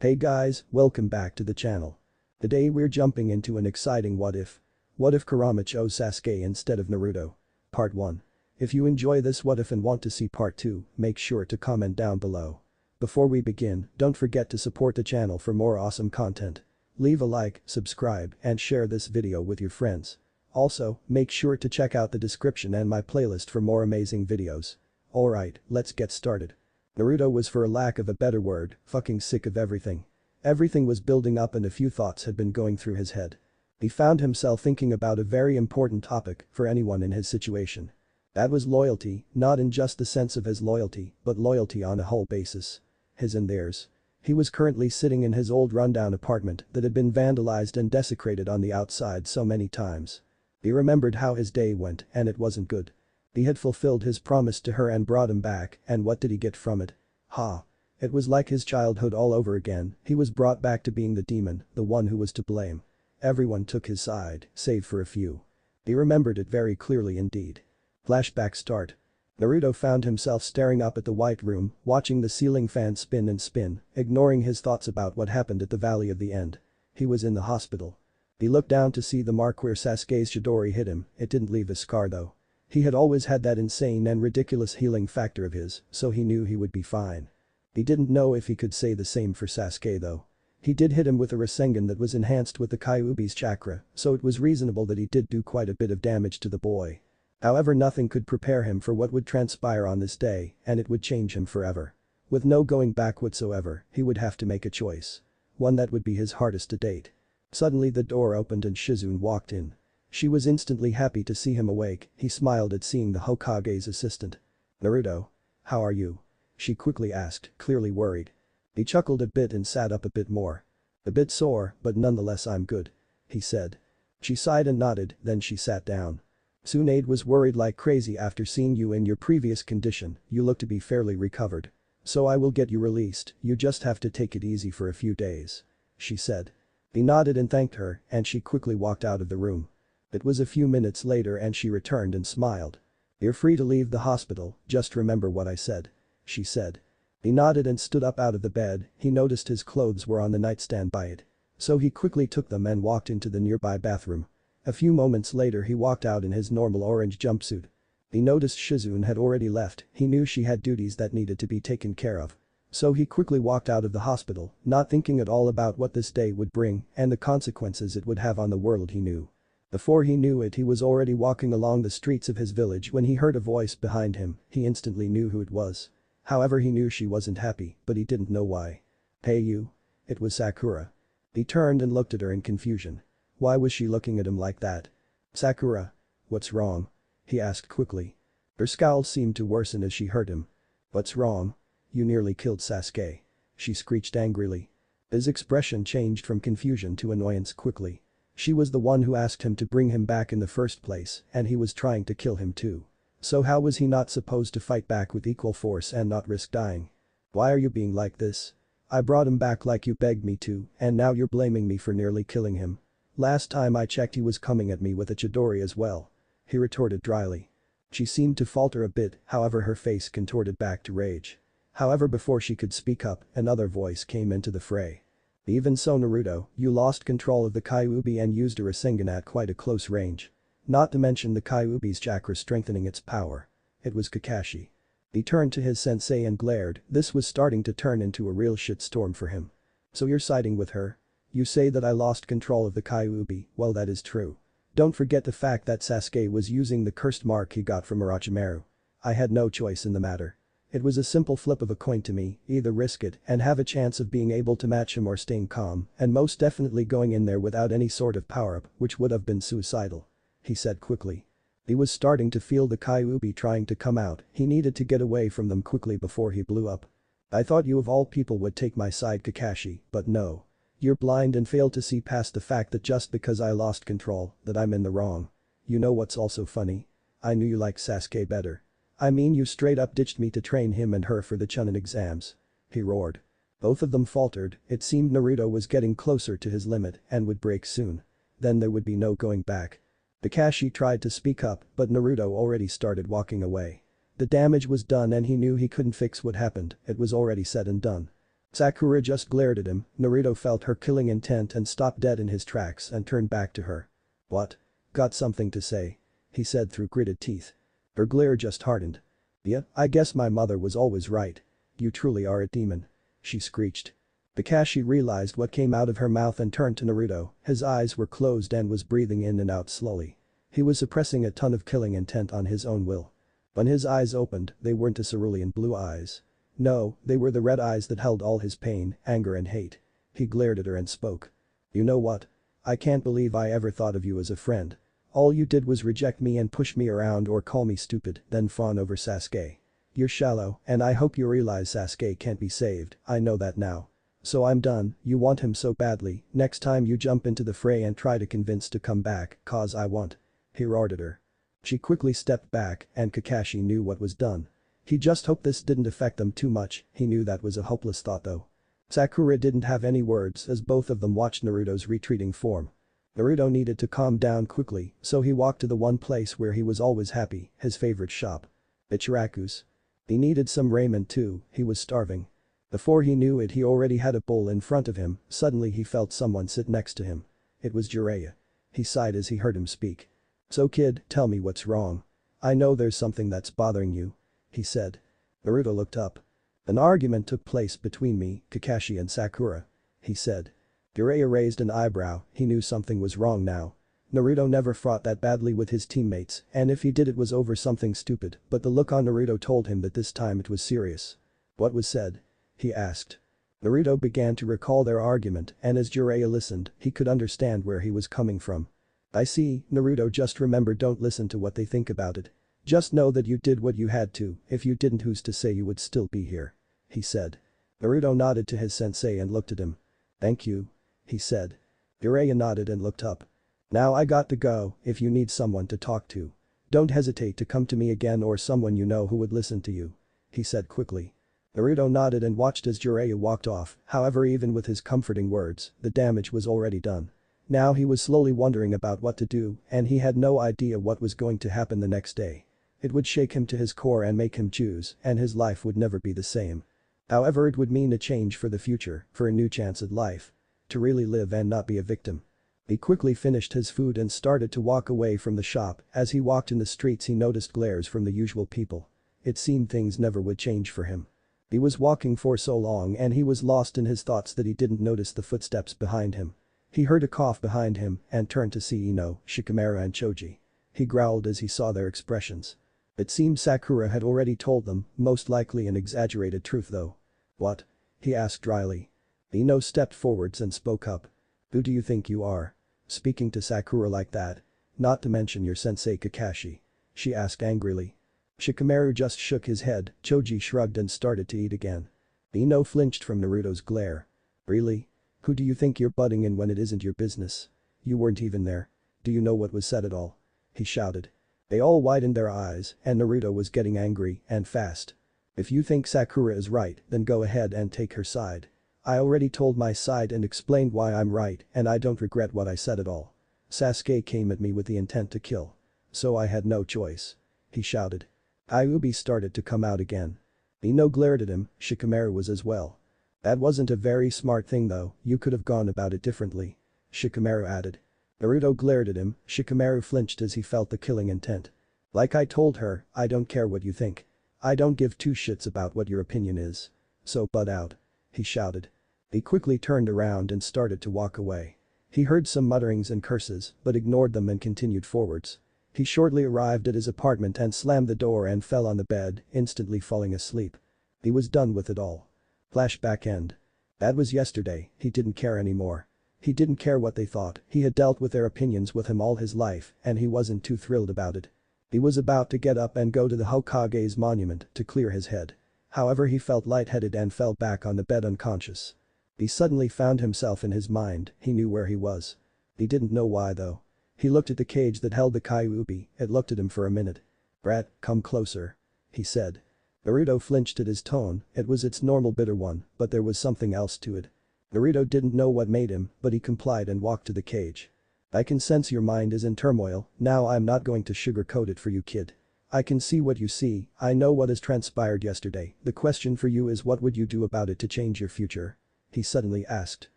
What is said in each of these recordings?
Hey guys, welcome back to the channel. Today we're jumping into an exciting what if. What if Kurama chose Sasuke instead of Naruto? Part 1. If you enjoy this what if and want to see part 2, make sure to comment down below. Before we begin, don't forget to support the channel for more awesome content. Leave a like, subscribe, and share this video with your friends. Also, make sure to check out the description and my playlist for more amazing videos. Alright, let's get started. Naruto was, for a lack of a better word, fucking sick of everything. Everything was building up and a few thoughts had been going through his head. He found himself thinking about a very important topic for anyone in his situation. That was loyalty, not in just the sense of his loyalty, but loyalty on a whole basis. His and theirs. He was currently sitting in his old rundown apartment that had been vandalized and desecrated on the outside so many times. He remembered how his day went and it wasn't good. He had fulfilled his promise to her and brought him back, and what did he get from it? Ha. It was like his childhood all over again. He was brought back to being the demon, the one who was to blame. Everyone took his side, save for a few. He remembered it very clearly indeed. Flashback start. Naruto found himself staring up at the white room, watching the ceiling fan spin and spin, ignoring his thoughts about what happened at the Valley of the End. He was in the hospital. He looked down to see the mark where Sasuke's Chidori hit him. It didn't leave a scar though. He had always had that insane and ridiculous healing factor of his, so he knew he would be fine. He didn't know if he could say the same for Sasuke though. He did hit him with a Rasengan that was enhanced with the Kyuubi's chakra, so it was reasonable that he did do quite a bit of damage to the boy. However, nothing could prepare him for what would transpire on this day, and it would change him forever. With no going back whatsoever, he would have to make a choice. One that would be his hardest to date. Suddenly the door opened and Shizune walked in. She was instantly happy to see him awake. He smiled at seeing the Hokage's assistant. "Naruto. How are you?" she quickly asked, clearly worried. He chuckled a bit and sat up a bit more. "A bit sore, but nonetheless I'm good," he said. She sighed and nodded, then she sat down. "Tsunade was worried like crazy after seeing you in your previous condition. You look to be fairly recovered. So I will get you released, you just have to take it easy for a few days," she said. He nodded and thanked her, and she quickly walked out of the room. It was a few minutes later and she returned and smiled. "You're free to leave the hospital, just remember what I said," she said. He nodded and stood up out of the bed. He noticed his clothes were on the nightstand by it. So he quickly took them and walked into the nearby bathroom. A few moments later he walked out in his normal orange jumpsuit. He noticed Shizune had already left. He knew she had duties that needed to be taken care of. So he quickly walked out of the hospital, not thinking at all about what this day would bring and the consequences it would have on the world he knew. Before he knew it, he was already walking along the streets of his village when he heard a voice behind him. He instantly knew who it was. However, he knew she wasn't happy, but he didn't know why. "Hey you." It was Sakura. He turned and looked at her in confusion. Why was she looking at him like that? "Sakura. What's wrong?" he asked quickly. Her scowl seemed to worsen as she heard him. "What's wrong? You nearly killed Sasuke," she screeched angrily. His expression changed from confusion to annoyance quickly. She was the one who asked him to bring him back in the first place, and he was trying to kill him too. So how was he not supposed to fight back with equal force and not risk dying? "Why are you being like this? I brought him back like you begged me to, and now you're blaming me for nearly killing him. Last time I checked he was coming at me with a Chidori as well," he retorted dryly. She seemed to falter a bit, however her face contorted back to rage. However, before she could speak up, another voice came into the fray. "Even so, Naruto, you lost control of the Kyuubi and used a Rasengan at quite a close range. Not to mention the Kyuubi's chakra strengthening its power." It was Kakashi. He turned to his sensei and glared. This was starting to turn into a real shitstorm for him. "So you're siding with her? You say that I lost control of the Kyuubi, well that is true. Don't forget the fact that Sasuke was using the cursed mark he got from Orochimaru. I had no choice in the matter. It was a simple flip of a coin to me, either risk it and have a chance of being able to match him or staying calm and most definitely going in there without any sort of power-up, which would have been suicidal," he said quickly. He was starting to feel the Kyuubi trying to come out. He needed to get away from them quickly before he blew up. "I thought you of all people would take my side, Kakashi, but no. You're blind and fail to see past the fact that just because I lost control, that I'm in the wrong. You know what's also funny? I knew you liked Sasuke better. I mean, you straight up ditched me to train him and her for the Chunin exams," he roared. Both of them faltered. It seemed Naruto was getting closer to his limit and would break soon. Then there would be no going back. Kakashi tried to speak up, but Naruto already started walking away. The damage was done and he knew he couldn't fix what happened. It was already said and done. Sakura just glared at him. Naruto felt her killing intent and stopped dead in his tracks and turned back to her. "What? Got something to say?" he said through gritted teeth. Her glare just hardened. "Yeah, I guess my mother was always right. You truly are a demon," she screeched. Kakashi realized what came out of her mouth and turned to Naruto. His eyes were closed and was breathing in and out slowly. He was suppressing a ton of killing intent on his own will. When his eyes opened, they weren't the cerulean blue eyes. No, they were the red eyes that held all his pain, anger and hate. He glared at her and spoke. "You know what? I can't believe I ever thought of you as a friend. All you did was reject me and push me around or call me stupid, then fawn over Sasuke. You're shallow, and I hope you realize Sasuke can't be saved, I know that now. So I'm done, you want him so badly, next time you jump into the fray and try to convince to come back, cause I won't." He roared at her. She quickly stepped back and Kakashi knew what was done. He just hoped this didn't affect them too much, he knew that was a hopeless thought though. Sakura didn't have any words as both of them watched Naruto's retreating form. Naruto needed to calm down quickly, so he walked to the one place where he was always happy, his favorite shop. Ichiraku's. He needed some raiment too, he was starving. Before he knew it he already had a bowl in front of him, suddenly he felt someone sit next to him. It was Jiraiya. He sighed as he heard him speak. "So kid, tell me what's wrong. I know there's something that's bothering you," he said. Naruto looked up. "An argument took place between me, Kakashi and Sakura," he said. Jiraiya raised an eyebrow, he knew something was wrong now. Naruto never fought that badly with his teammates, and if he did it was over something stupid, but the look on Naruto told him that this time it was serious. "What was said?" he asked. Naruto began to recall their argument, and as Jiraiya listened, he could understand where he was coming from. "I see, Naruto, just remember, don't listen to what they think about it. Just know that you did what you had to, if you didn't who's to say you would still be here," he said. Naruto nodded to his sensei and looked at him. "Thank you," he said. Jiraiya nodded and looked up. "Now I got to go, if you need someone to talk to. Don't hesitate to come to me again or someone you know who would listen to you," he said quickly. Naruto nodded and watched as Jiraiya walked off, however even with his comforting words, the damage was already done. Now he was slowly wondering about what to do and he had no idea what was going to happen the next day. It would shake him to his core and make him choose and his life would never be the same. However, it would mean a change for the future, for a new chance at life. To really live and not be a victim. He quickly finished his food and started to walk away from the shop. As he walked in the streets he noticed glares from the usual people. It seemed things never would change for him. He was walking for so long and he was lost in his thoughts that he didn't notice the footsteps behind him. He heard a cough behind him and turned to see Ino, Shikamaru and Choji. He growled as he saw their expressions. It seemed Sakura had already told them, most likely an exaggerated truth though. "What?" he asked dryly. Ino stepped forwards and spoke up. "Who do you think you are? Speaking to Sakura like that? Not to mention your sensei Kakashi?" she asked angrily. Shikamaru just shook his head, Choji shrugged and started to eat again. Ino flinched from Naruto's glare. "Really? Who do you think you're butting in when it isn't your business? You weren't even there. Do you know what was said at all?" he shouted. They all widened their eyes and Naruto was getting angry and fast. "If you think Sakura is right, then go ahead and take her side. I already told my side and explained why I'm right and I don't regret what I said at all. Sasuke came at me with the intent to kill. So I had no choice," he shouted. Kyuubi started to come out again. Ino glared at him, Shikamaru was as well. "That wasn't a very smart thing though, you could have gone about it differently," Shikamaru added. Naruto glared at him, Shikamaru flinched as he felt the killing intent. "Like I told her, I don't care what you think. I don't give two shits about what your opinion is. So butt out," he shouted. He quickly turned around and started to walk away. He heard some mutterings and curses, but ignored them and continued forwards. He shortly arrived at his apartment and slammed the door and fell on the bed, instantly falling asleep. He was done with it all. Flashback end. That was yesterday, he didn't care anymore. He didn't care what they thought, he had dealt with their opinions with him all his life and he wasn't too thrilled about it. He was about to get up and go to the Hokage's monument to clear his head. However, he felt lightheaded and fell back on the bed unconscious. He suddenly found himself in his mind, he knew where he was. He didn't know why though. He looked at the cage that held the Kyuubi, it looked at him for a minute. "Brat, come closer," he said. Naruto flinched at his tone, it was its normal bitter one, but there was something else to it. Naruto didn't know what made him, but he complied and walked to the cage. "I can sense your mind is in turmoil, now I'm not going to sugarcoat it for you kid. I can see what you see, I know what has transpired yesterday, the question for you is what would you do about it to change your future? He suddenly asked.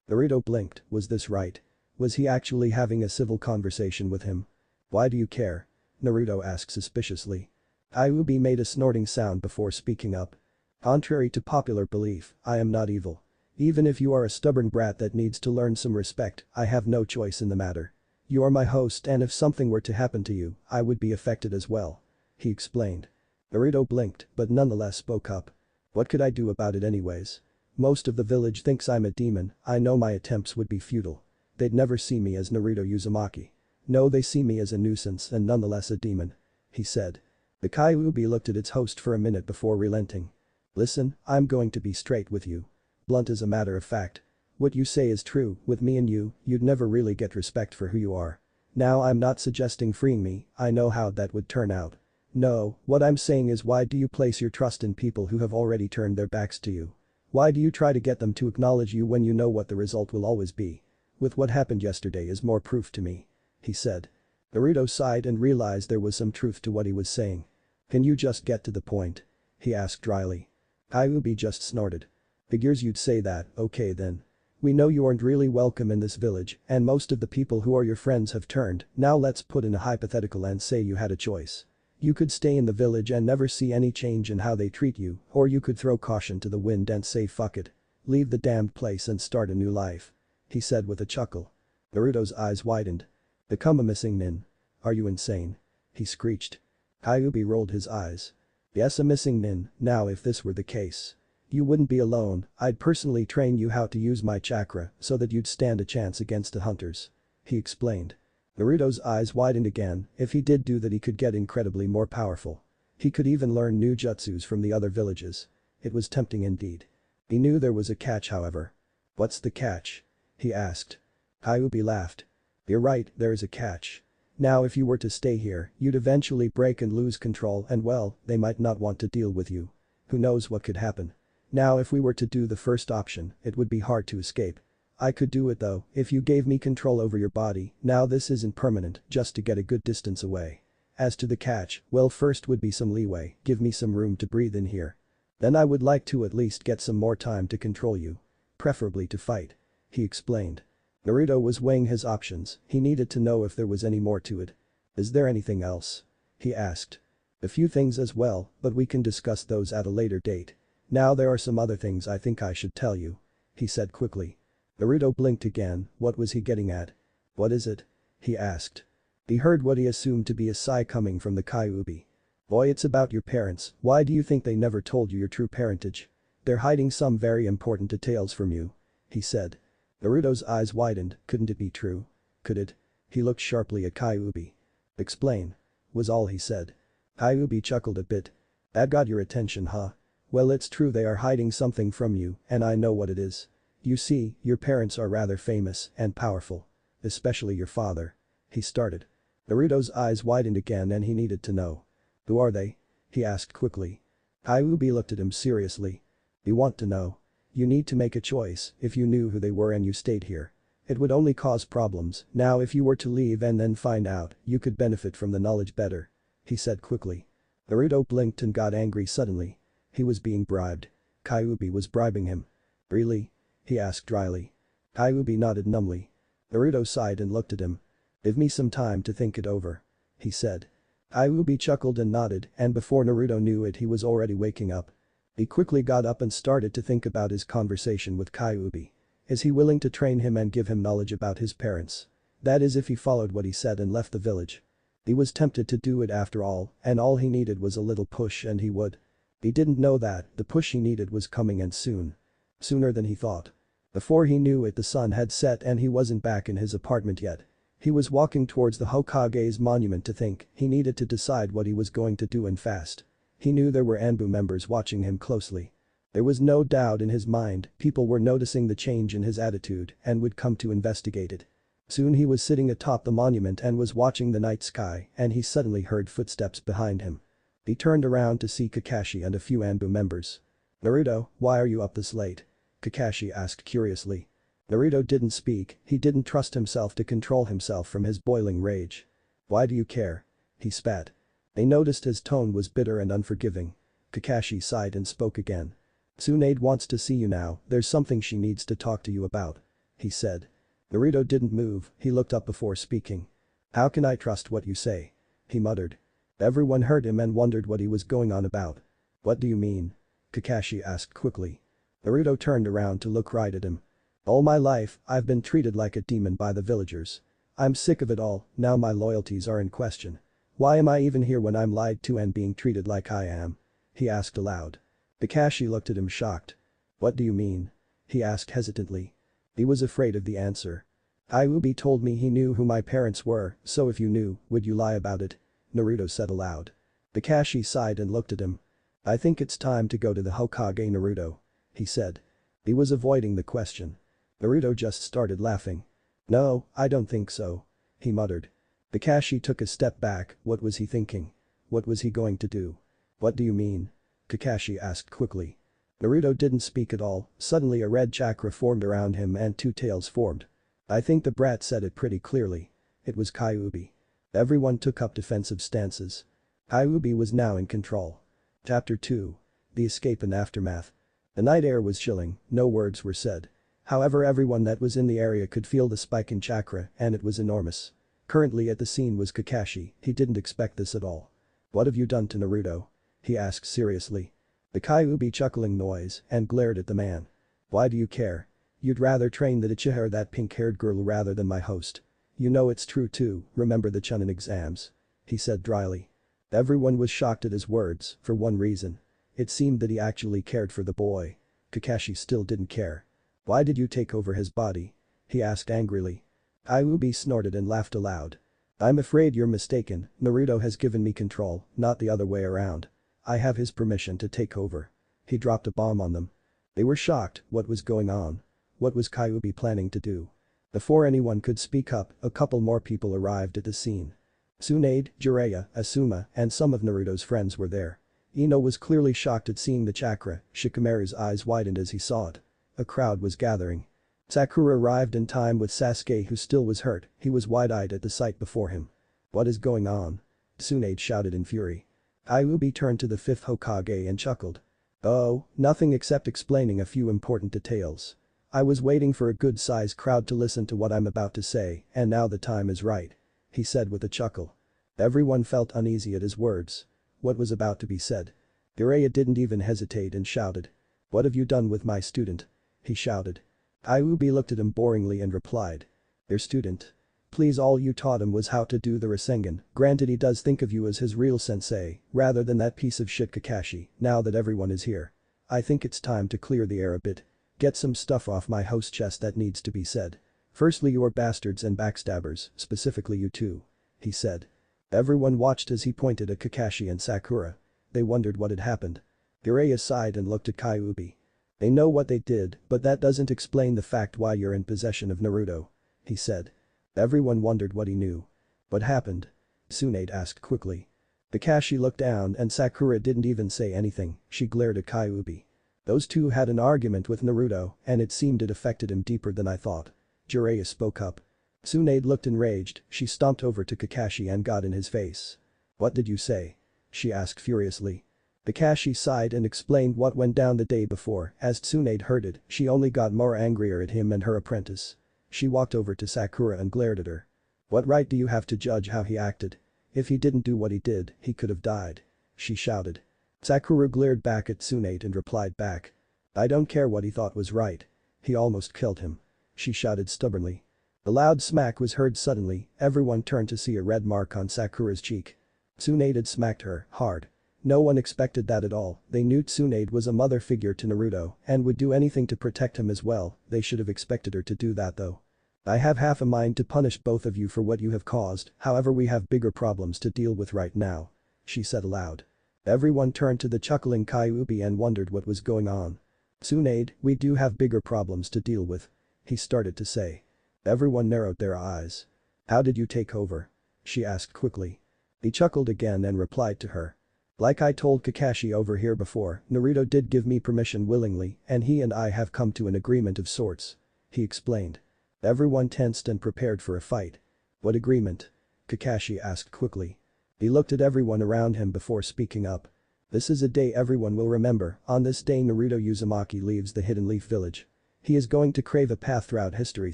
Naruto blinked, was this right? Was he actually having a civil conversation with him? Why do you care? Naruto asked suspiciously. Kyuubi made a snorting sound before speaking up. Contrary to popular belief, I am not evil. Even if you are a stubborn brat that needs to learn some respect, I have no choice in the matter. You are my host and if something were to happen to you, I would be affected as well. He explained. Naruto blinked but nonetheless spoke up. What could I do about it anyways? Most of the village thinks I'm a demon, I know my attempts would be futile. They'd never see me as Naruto Uzumaki. No, they see me as a nuisance and nonetheless a demon. He said. The Kyuubi looked at its host for a minute before relenting. Listen, I'm going to be straight with you. Blunt as a matter of fact. What you say is true, with me and you, you'd never really get respect for who you are. Now I'm not suggesting freeing me, I know how that would turn out. No, what I'm saying is why do you place your trust in people who have already turned their backs to you? Why do you try to get them to acknowledge you when you know what the result will always be? With what happened yesterday is more proof to me. He said. Naruto sighed and realized there was some truth to what he was saying. Can you just get to the point? He asked dryly. Kyuubi just snorted. Figures you'd say that, okay then. We know you aren't really welcome in this village and most of the people who are your friends have turned, now let's put in a hypothetical and say you had a choice. You could stay in the village and never see any change in how they treat you, or you could throw caution to the wind and say fuck it. Leave the damned place and start a new life. He said with a chuckle. Naruto's eyes widened. Become a missing nin. Are you insane? He screeched. Kyuubi rolled his eyes. Yes, a missing nin, now if this were the case. You wouldn't be alone, I'd personally train you how to use my chakra so that you'd stand a chance against the hunters. He explained. Naruto's eyes widened again, if he did do that he could get incredibly more powerful. He could even learn new jutsus from the other villages. It was tempting indeed. He knew there was a catch however. What's the catch? He asked. Kyuubi laughed. You're right, there is a catch. Now if you were to stay here, you'd eventually break and lose control and well, they might not want to deal with you. Who knows what could happen. Now if we were to do the first option, it would be hard to escape. I could do it though, if you gave me control over your body, now this isn't permanent, just to get a good distance away. As to the catch, well first would be some leeway, give me some room to breathe in here. Then I would like to at least get some more time to control you. Preferably to fight. He explained. Naruto was weighing his options, he needed to know if there was any more to it. Is there anything else? He asked. A few things as well, but we can discuss those at a later date. Now there are some other things I think I should tell you. He said quickly. Naruto blinked again, what was he getting at? What is it? He asked. He heard what he assumed to be a sigh coming from the Kyuubi. Boy, it's about your parents, why do you think they never told you your true parentage? They're hiding some very important details from you. He said. Naruto's eyes widened, couldn't it be true? Could it? He looked sharply at Kyuubi. Explain. Was all he said. Kyuubi chuckled a bit. That got your attention, huh? Well, it's true they are hiding something from you, and I know what it is. You see, your parents are rather famous and powerful. Especially your father. He started. Naruto's eyes widened again and he needed to know. Who are they? He asked quickly. Kyuubi looked at him seriously. You want to know? You need to make a choice, if you knew who they were and you stayed here. It would only cause problems, now if you were to leave and then find out, you could benefit from the knowledge better. He said quickly. Naruto blinked and got angry suddenly. He was being bribed. Kyuubi was bribing him. Really? He asked dryly. Kyuubi nodded numbly. Naruto sighed and looked at him. Give me some time to think it over. He said. Kyuubi chuckled and nodded and before Naruto knew it he was already waking up. He quickly got up and started to think about his conversation with Kyuubi. Is he willing to train him and give him knowledge about his parents? That is if he followed what he said and left the village. He was tempted to do it after all, and all he needed was a little push and he would. He didn't know that the push he needed was coming and soon. Sooner than he thought. Before he knew it the sun had set and he wasn't back in his apartment yet. He was walking towards the Hokage's monument to think, he needed to decide what he was going to do and fast. He knew there were Anbu members watching him closely. There was no doubt in his mind, people were noticing the change in his attitude and would come to investigate it. Soon he was sitting atop the monument and was watching the night sky and he suddenly heard footsteps behind him. He turned around to see Kakashi and a few Anbu members. Naruto, why are you up this late? Kakashi asked curiously. Naruto didn't speak, he didn't trust himself to control himself from his boiling rage. Why do you care? He spat. They noticed his tone was bitter and unforgiving. Kakashi sighed and spoke again. Tsunade wants to see you now, there's something she needs to talk to you about. He said. Naruto didn't move, he looked up before speaking. How can I trust what you say? He muttered. Everyone heard him and wondered what he was going on about. What do you mean? Kakashi asked quickly. Naruto turned around to look right at him. All my life, I've been treated like a demon by the villagers. I'm sick of it all, now my loyalties are in question. Why am I even here when I'm lied to and being treated like I am? He asked aloud. Kakashi looked at him shocked. What do you mean? He asked hesitantly. He was afraid of the answer. Kyuubi told me he knew who my parents were, so if you knew, would you lie about it? Naruto said aloud. Kakashi sighed and looked at him. I think it's time to go to the Hokage Naruto. He said. He was avoiding the question. Naruto just started laughing. No, I don't think so. He muttered. Kakashi took a step back, what was he thinking? What was he going to do? What do you mean? Kakashi asked quickly. Naruto didn't speak at all, suddenly a red chakra formed around him and two tails formed. I think the brat said it pretty clearly. It was Kyuubi. Everyone took up defensive stances. Kyuubi was now in control. Chapter 2. The Escape and Aftermath. The night air was chilling, no words were said. However, everyone that was in the area could feel the spike in chakra and it was enormous. Currently at the scene was Kakashi, he didn't expect this at all. What have you done to Naruto? He asked seriously. The Kyuubi chuckling noise and glared at the man. Why do you care? You'd rather train the Uchiha or that pink-haired girl rather than my host. You know it's true too, remember the Chunin exams. He said dryly. Everyone was shocked at his words, for one reason. It seemed that he actually cared for the boy. Kakashi still didn't care. Why did you take over his body? He asked angrily. Kyuubi snorted and laughed aloud. I'm afraid you're mistaken, Naruto has given me control, not the other way around. I have his permission to take over. He dropped a bomb on them. They were shocked, what was going on? What was Kyuubi planning to do? Before anyone could speak up, a couple more people arrived at the scene. Tsunade, Jiraiya, Asuma, and some of Naruto's friends were there. Ino was clearly shocked at seeing the chakra, Shikamaru's eyes widened as he saw it. A crowd was gathering. Sakura arrived in time with Sasuke who still was hurt, he was wide-eyed at the sight before him. What is going on? Tsunade shouted in fury. Kyuubi turned to the fifth Hokage and chuckled. Oh, nothing except explaining a few important details. I was waiting for a good-sized crowd to listen to what I'm about to say, and now the time is right. He said with a chuckle. Everyone felt uneasy at his words. What was about to be said? Jiraiya didn't even hesitate and shouted. What have you done with my student? He shouted. Kyuubi looked at him boringly and replied. Your student? Please, all you taught him was how to do the Rasengan, granted he does think of you as his real sensei, rather than that piece of shit Kakashi, now that everyone is here. I think it's time to clear the air a bit. Get some stuff off my host's chest that needs to be said. Firstly, you are bastards and backstabbers, specifically you two. He said. Everyone watched as he pointed at Kakashi and Sakura. They wondered what had happened. Jiraiya sighed and looked at Kyuubi. They know what they did, but that doesn't explain the fact why you're in possession of Naruto. He said. Everyone wondered what he knew. What happened? Tsunade asked quickly. Kakashi looked down and Sakura didn't even say anything, she glared at Kyuubi. Those two had an argument with Naruto and it seemed it affected him deeper than I thought. Jiraiya spoke up. Tsunade looked enraged, she stomped over to Kakashi and got in his face. What did you say? She asked furiously. Kakashi sighed and explained what went down the day before. As Tsunade heard it, she only got more angrier at him and her apprentice. She walked over to Sakura and glared at her. What right do you have to judge how he acted? If he didn't do what he did, he could have died. She shouted. Sakura glared back at Tsunade and replied back. I don't care what he thought was right. He almost killed him. She shouted stubbornly. A loud smack was heard suddenly, everyone turned to see a red mark on Sakura's cheek. Tsunade had smacked her, hard. No one expected that at all, they knew Tsunade was a mother figure to Naruto and would do anything to protect him as well, they should have expected her to do that though. I have half a mind to punish both of you for what you have caused, however we have bigger problems to deal with right now. She said aloud. Everyone turned to the chuckling Kyuubi and wondered what was going on. Tsunade, we do have bigger problems to deal with. He started to say. Everyone narrowed their eyes. How did you take over? She asked quickly. He chuckled again and replied to her. Like I told Kakashi over here before, Naruto did give me permission willingly and he and I have come to an agreement of sorts. He explained. Everyone tensed and prepared for a fight. What agreement? Kakashi asked quickly. He looked at everyone around him before speaking up. This is a day everyone will remember. On this day Naruto Uzumaki leaves the Hidden Leaf Village. He is going to crave a path throughout history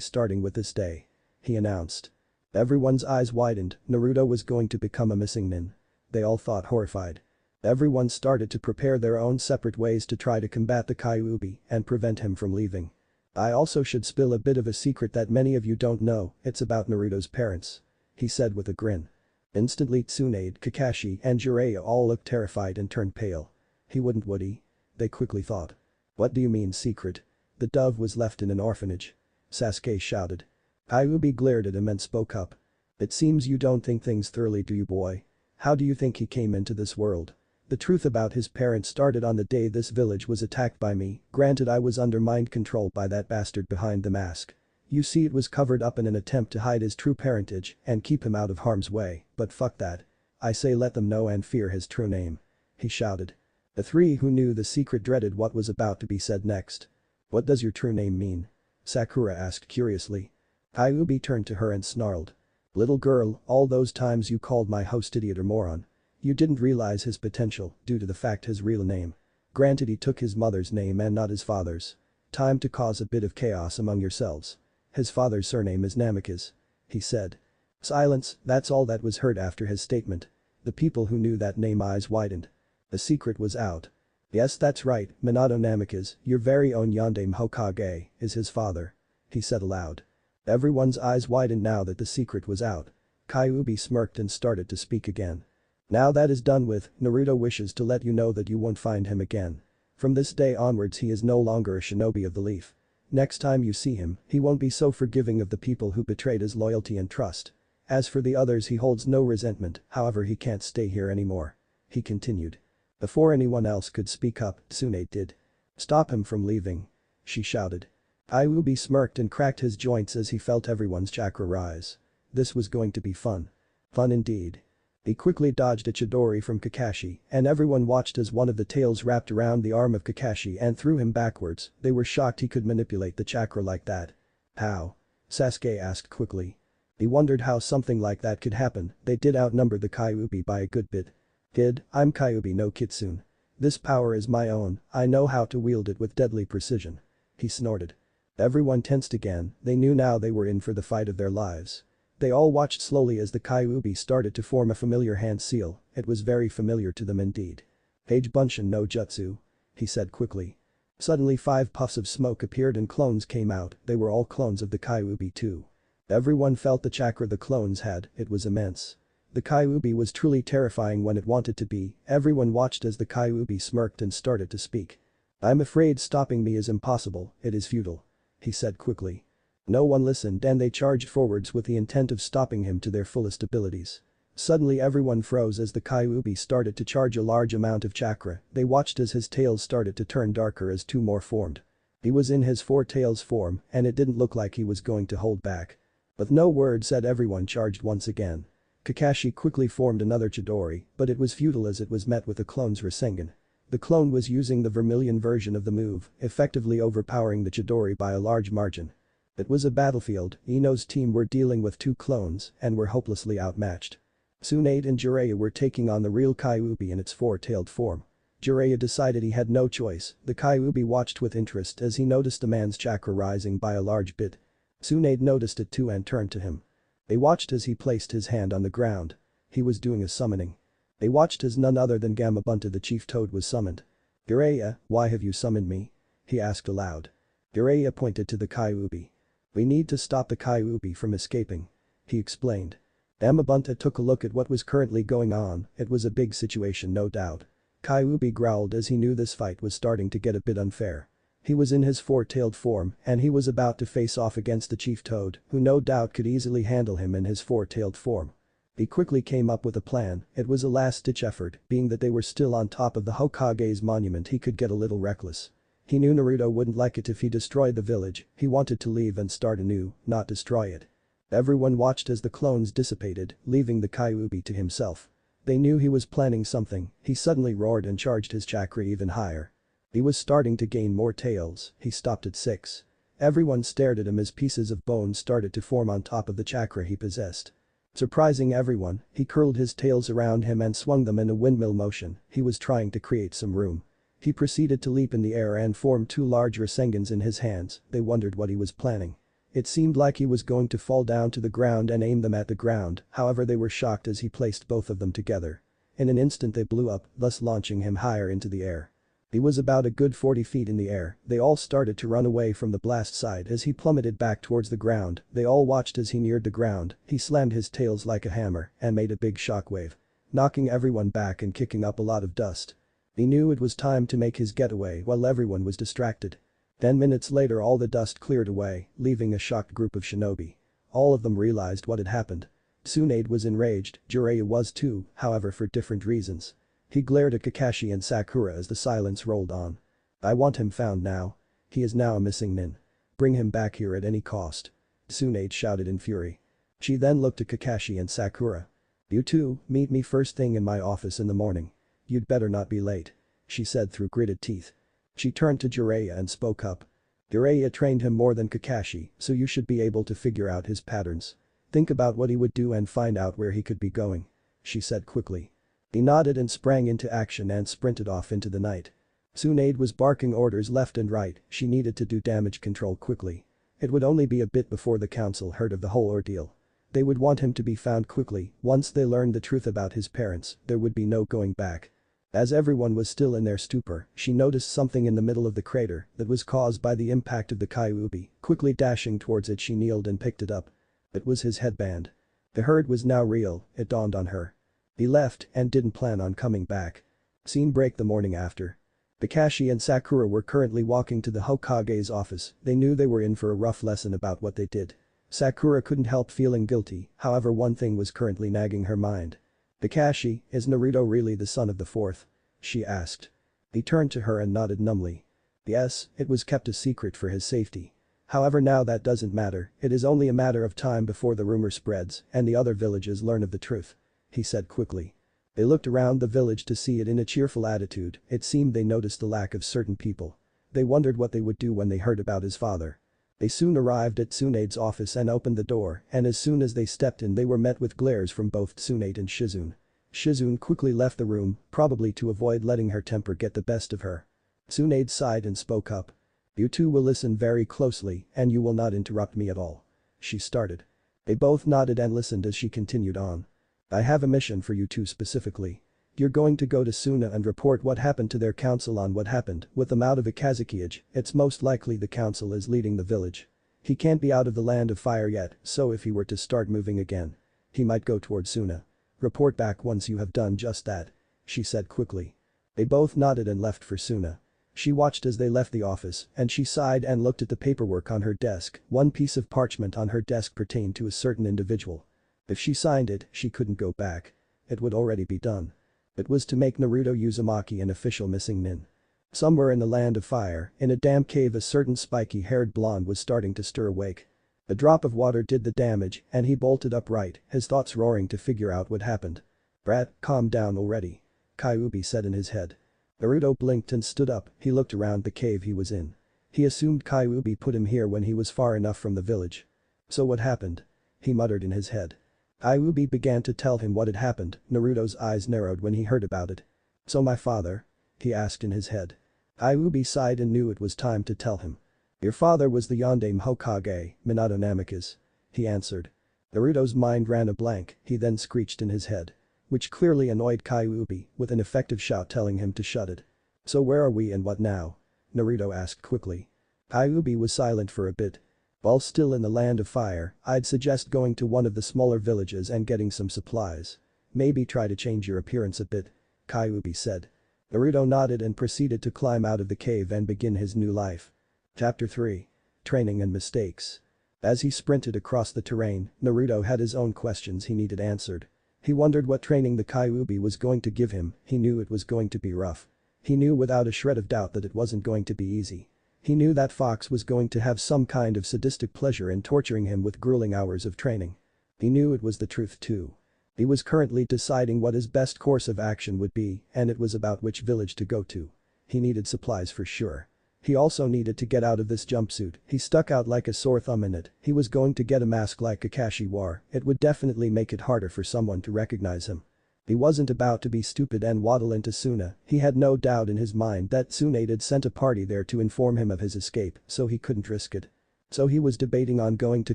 starting with this day. He announced. Everyone's eyes widened. Naruto was going to become a missing nin. They all thought horrified. Everyone started to prepare their own separate ways to try to combat the Kyuubi and prevent him from leaving. I also should spill a bit of a secret that many of you don't know, it's about Naruto's parents. He said with a grin. Instantly Tsunade, Kakashi and Jiraiya all looked terrified and turned pale. He wouldn't, would he? They quickly thought. What do you mean secret? The dove was left in an orphanage. Sasuke shouted. Kyuubi glared at him and spoke up. It seems you don't think things thoroughly, do you, boy? How do you think he came into this world? The truth about his parents started on the day this village was attacked by me, granted I was under mind control by that bastard behind the mask. You see, it was covered up in an attempt to hide his true parentage and keep him out of harm's way, but fuck that. I say let them know and fear his true name. He shouted. The three who knew the secret dreaded what was about to be said next. What does your true name mean? Sakura asked curiously. Kyuubi turned to her and snarled. Little girl, all those times you called my host idiot or moron. You didn't realize his potential due to the fact his real name. Granted he took his mother's name and not his father's. Time to cause a bit of chaos among yourselves. His father's surname is Namikaze. He said. Silence, that's all that was heard after his statement. The people who knew that name eyes widened. The secret was out. Yes, that's right, Minato Namikaze, your very own Yondaime Hokage, is his father. He said aloud. Everyone's eyes widened now that the secret was out. Kyuubi smirked and started to speak again. Now that is done with, Naruto wishes to let you know that you won't find him again. From this day onwards he is no longer a shinobi of the leaf. Next time you see him, he won't be so forgiving of the people who betrayed his loyalty and trust. As for the others, he holds no resentment, however he can't stay here anymore. He continued. Before anyone else could speak up, Tsunade did. Stop him from leaving. She shouted. Kyuubi smirked and cracked his joints as he felt everyone's chakra rise. This was going to be fun. Fun indeed. He quickly dodged a Chidori from Kakashi and everyone watched as one of the tails wrapped around the arm of Kakashi and threw him backwards. They were shocked he could manipulate the chakra like that. How? Sasuke asked quickly. He wondered how something like that could happen. They did outnumber the Kyuubi by a good bit. Kid, I'm Kyuubi no Kitsune. This power is my own, I know how to wield it with deadly precision. He snorted. Everyone tensed again, they knew now they were in for the fight of their lives. They all watched slowly as the Kyuubi started to form a familiar hand seal, it was very familiar to them indeed. Page Bunshin no Jutsu. He said quickly. Suddenly 5 puffs of smoke appeared and clones came out, they were all clones of the Kyuubi too. Everyone felt the chakra the clones had, it was immense. The Kyuubi was truly terrifying when it wanted to be, everyone watched as the Kyuubi smirked and started to speak. I'm afraid stopping me is impossible, it is futile. He said quickly. No one listened and they charged forwards with the intent of stopping him to their fullest abilities. Suddenly everyone froze as the Kyuubi started to charge a large amount of chakra, they watched as his tails started to turn darker as 2 more formed. He was in his 4 tails form and it didn't look like he was going to hold back. With no word said everyone charged once again. Kakashi quickly formed another Chidori, but it was futile as it was met with a clone's Rasengan. The clone was using the vermilion version of the move, effectively overpowering the Chidori by a large margin. It was a battlefield, Ino's team were dealing with 2 clones and were hopelessly outmatched. Tsunade and Jiraiya were taking on the real Kyuubi in its 4-tailed form. Jiraiya decided he had no choice, the Kyuubi watched with interest as he noticed the man's chakra rising by a large bit. Tsunade noticed it too and turned to him. They watched as he placed his hand on the ground. He was doing a summoning. They watched as none other than Gamabunta the chief toad was summoned. Jiraiya, why have you summoned me? He asked aloud. Jiraiya pointed to the Kyuubi. We need to stop the Kyuubi from escaping. He explained. Gamabunta took a look at what was currently going on, it was a big situation no doubt. Kyuubi growled as he knew this fight was starting to get a bit unfair. He was in his 4-tailed form and he was about to face off against the chief toad, who no doubt could easily handle him in his 4-tailed form. He quickly came up with a plan, it was a last-ditch effort, being that they were still on top of the Hokage's monument he could get a little reckless. He knew Naruto wouldn't like it if he destroyed the village, he wanted to leave and start anew, not destroy it. Everyone watched as the clones dissipated, leaving the Kyuubi to himself. They knew he was planning something, he suddenly roared and charged his chakra even higher. He was starting to gain more tails, he stopped at 6. Everyone stared at him as pieces of bone started to form on top of the chakra he possessed. Surprising everyone, he curled his tails around him and swung them in a windmill motion. He was trying to create some room. He proceeded to leap in the air and form two large Rasengans in his hands. They wondered what he was planning. It seemed like he was going to fall down to the ground and aim them at the ground, however they were shocked as he placed both of them together. In an instant they blew up, thus launching him higher into the air. He was about a good 40 feet in the air. They all started to run away from the blast side as he plummeted back towards the ground. They all watched as he neared the ground. He slammed his tails like a hammer and made a big shockwave, knocking everyone back and kicking up a lot of dust. He knew it was time to make his getaway while everyone was distracted. 10 minutes later all the dust cleared away, leaving a shocked group of shinobi. All of them realized what had happened. Tsunade was enraged, Jiraiya was too, however for different reasons. He glared at Kakashi and Sakura as the silence rolled on. I want him found now. He is now a missing nin. Bring him back here at any cost. Tsunade shouted in fury. She then looked at Kakashi and Sakura. You two, meet me first thing in my office in the morning. You'd better not be late, she said through gritted teeth. She turned to Jiraiya and spoke up. Jiraiya trained him more than Kakashi, so you should be able to figure out his patterns. Think about what he would do and find out where he could be going, she said quickly. He nodded and sprang into action and sprinted off into the night. Tsunade was barking orders left and right. She needed to do damage control quickly. It would only be a bit before the council heard of the whole ordeal. They would want him to be found quickly. Once they learned the truth about his parents, there would be no going back. As everyone was still in their stupor, she noticed something in the middle of the crater that was caused by the impact of the Kyuubi. Quickly dashing towards it, she kneeled and picked it up. It was his headband. The hurt was now real, it dawned on her. He left and didn't plan on coming back. Scene break the morning after. Kakashi and Sakura were currently walking to the Hokage's office. They knew they were in for a rough lesson about what they did. Sakura couldn't help feeling guilty, however one thing was currently nagging her mind. Kakashi, is Naruto really the son of the fourth? She asked. He turned to her and nodded numbly. Yes, it was kept a secret for his safety. However now that doesn't matter, it is only a matter of time before the rumor spreads and the other villages learn of the truth, he said quickly. They looked around the village to see it in a cheerful attitude. It seemed they noticed the lack of certain people. They wondered what they would do when they heard about his father. They soon arrived at Tsunade's office and opened the door, and as soon as they stepped in they were met with glares from both Tsunade and Shizune. Shizune quickly left the room, probably to avoid letting her temper get the best of her. Tsunade sighed and spoke up. You two will listen very closely and you will not interrupt me at all, she started. They both nodded and listened as she continued on. I have a mission for you two specifically. You're going to go to Suna and report what happened to their council on what happened with them out of Ikazukiage. It's most likely the council is leading the village. He can't be out of the land of fire yet, so if he were to start moving again, he might go toward Suna. Report back once you have done just that, she said quickly. They both nodded and left for Suna. She watched as they left the office and she sighed and looked at the paperwork on her desk. One piece of parchment on her desk pertained to a certain individual. If she signed it, she couldn't go back. It would already be done. It was to make Naruto Uzumaki an official missing nin. Somewhere in the land of fire, in a damp cave, a certain spiky-haired blonde was starting to stir awake. A drop of water did the damage and he bolted upright, his thoughts roaring to figure out what happened. Brat, calm down already, Kyuubi said in his head. Naruto blinked and stood up. He looked around the cave he was in. He assumed Kyuubi put him here when he was far enough from the village. So what happened? He muttered in his head. Kyuubi began to tell him what had happened. Naruto's eyes narrowed when he heard about it. So my father? He asked in his head. Kyuubi sighed and knew it was time to tell him. Your father was the Yondaime Hokage, Minato Namikaze, he answered. Naruto's mind ran a blank. He then screeched in his head, which clearly annoyed Kyuubi, with an effective shout telling him to shut it. So where are we and what now? Naruto asked quickly. Kyuubi was silent for a bit. While still in the land of fire, I'd suggest going to one of the smaller villages and getting some supplies. Maybe try to change your appearance a bit, Kyuubi said. Naruto nodded and proceeded to climb out of the cave and begin his new life. Chapter 3. Training and Mistakes. As he sprinted across the terrain, Naruto had his own questions he needed answered. He wondered what training the Kyuubi was going to give him. He knew it was going to be rough. He knew without a shred of doubt that it wasn't going to be easy. He knew that Fox was going to have some kind of sadistic pleasure in torturing him with grueling hours of training. He knew it was the truth too. He was currently deciding what his best course of action would be, and it was about which village to go to. He needed supplies for sure. He also needed to get out of this jumpsuit, he stuck out like a sore thumb in it, he was going to get a mask like Kakashi wore, it would definitely make it harder for someone to recognize him. He wasn't about to be stupid and waddle into Suna, he had no doubt in his mind that Tsunade had sent a party there to inform him of his escape, so he couldn't risk it. So he was debating on going to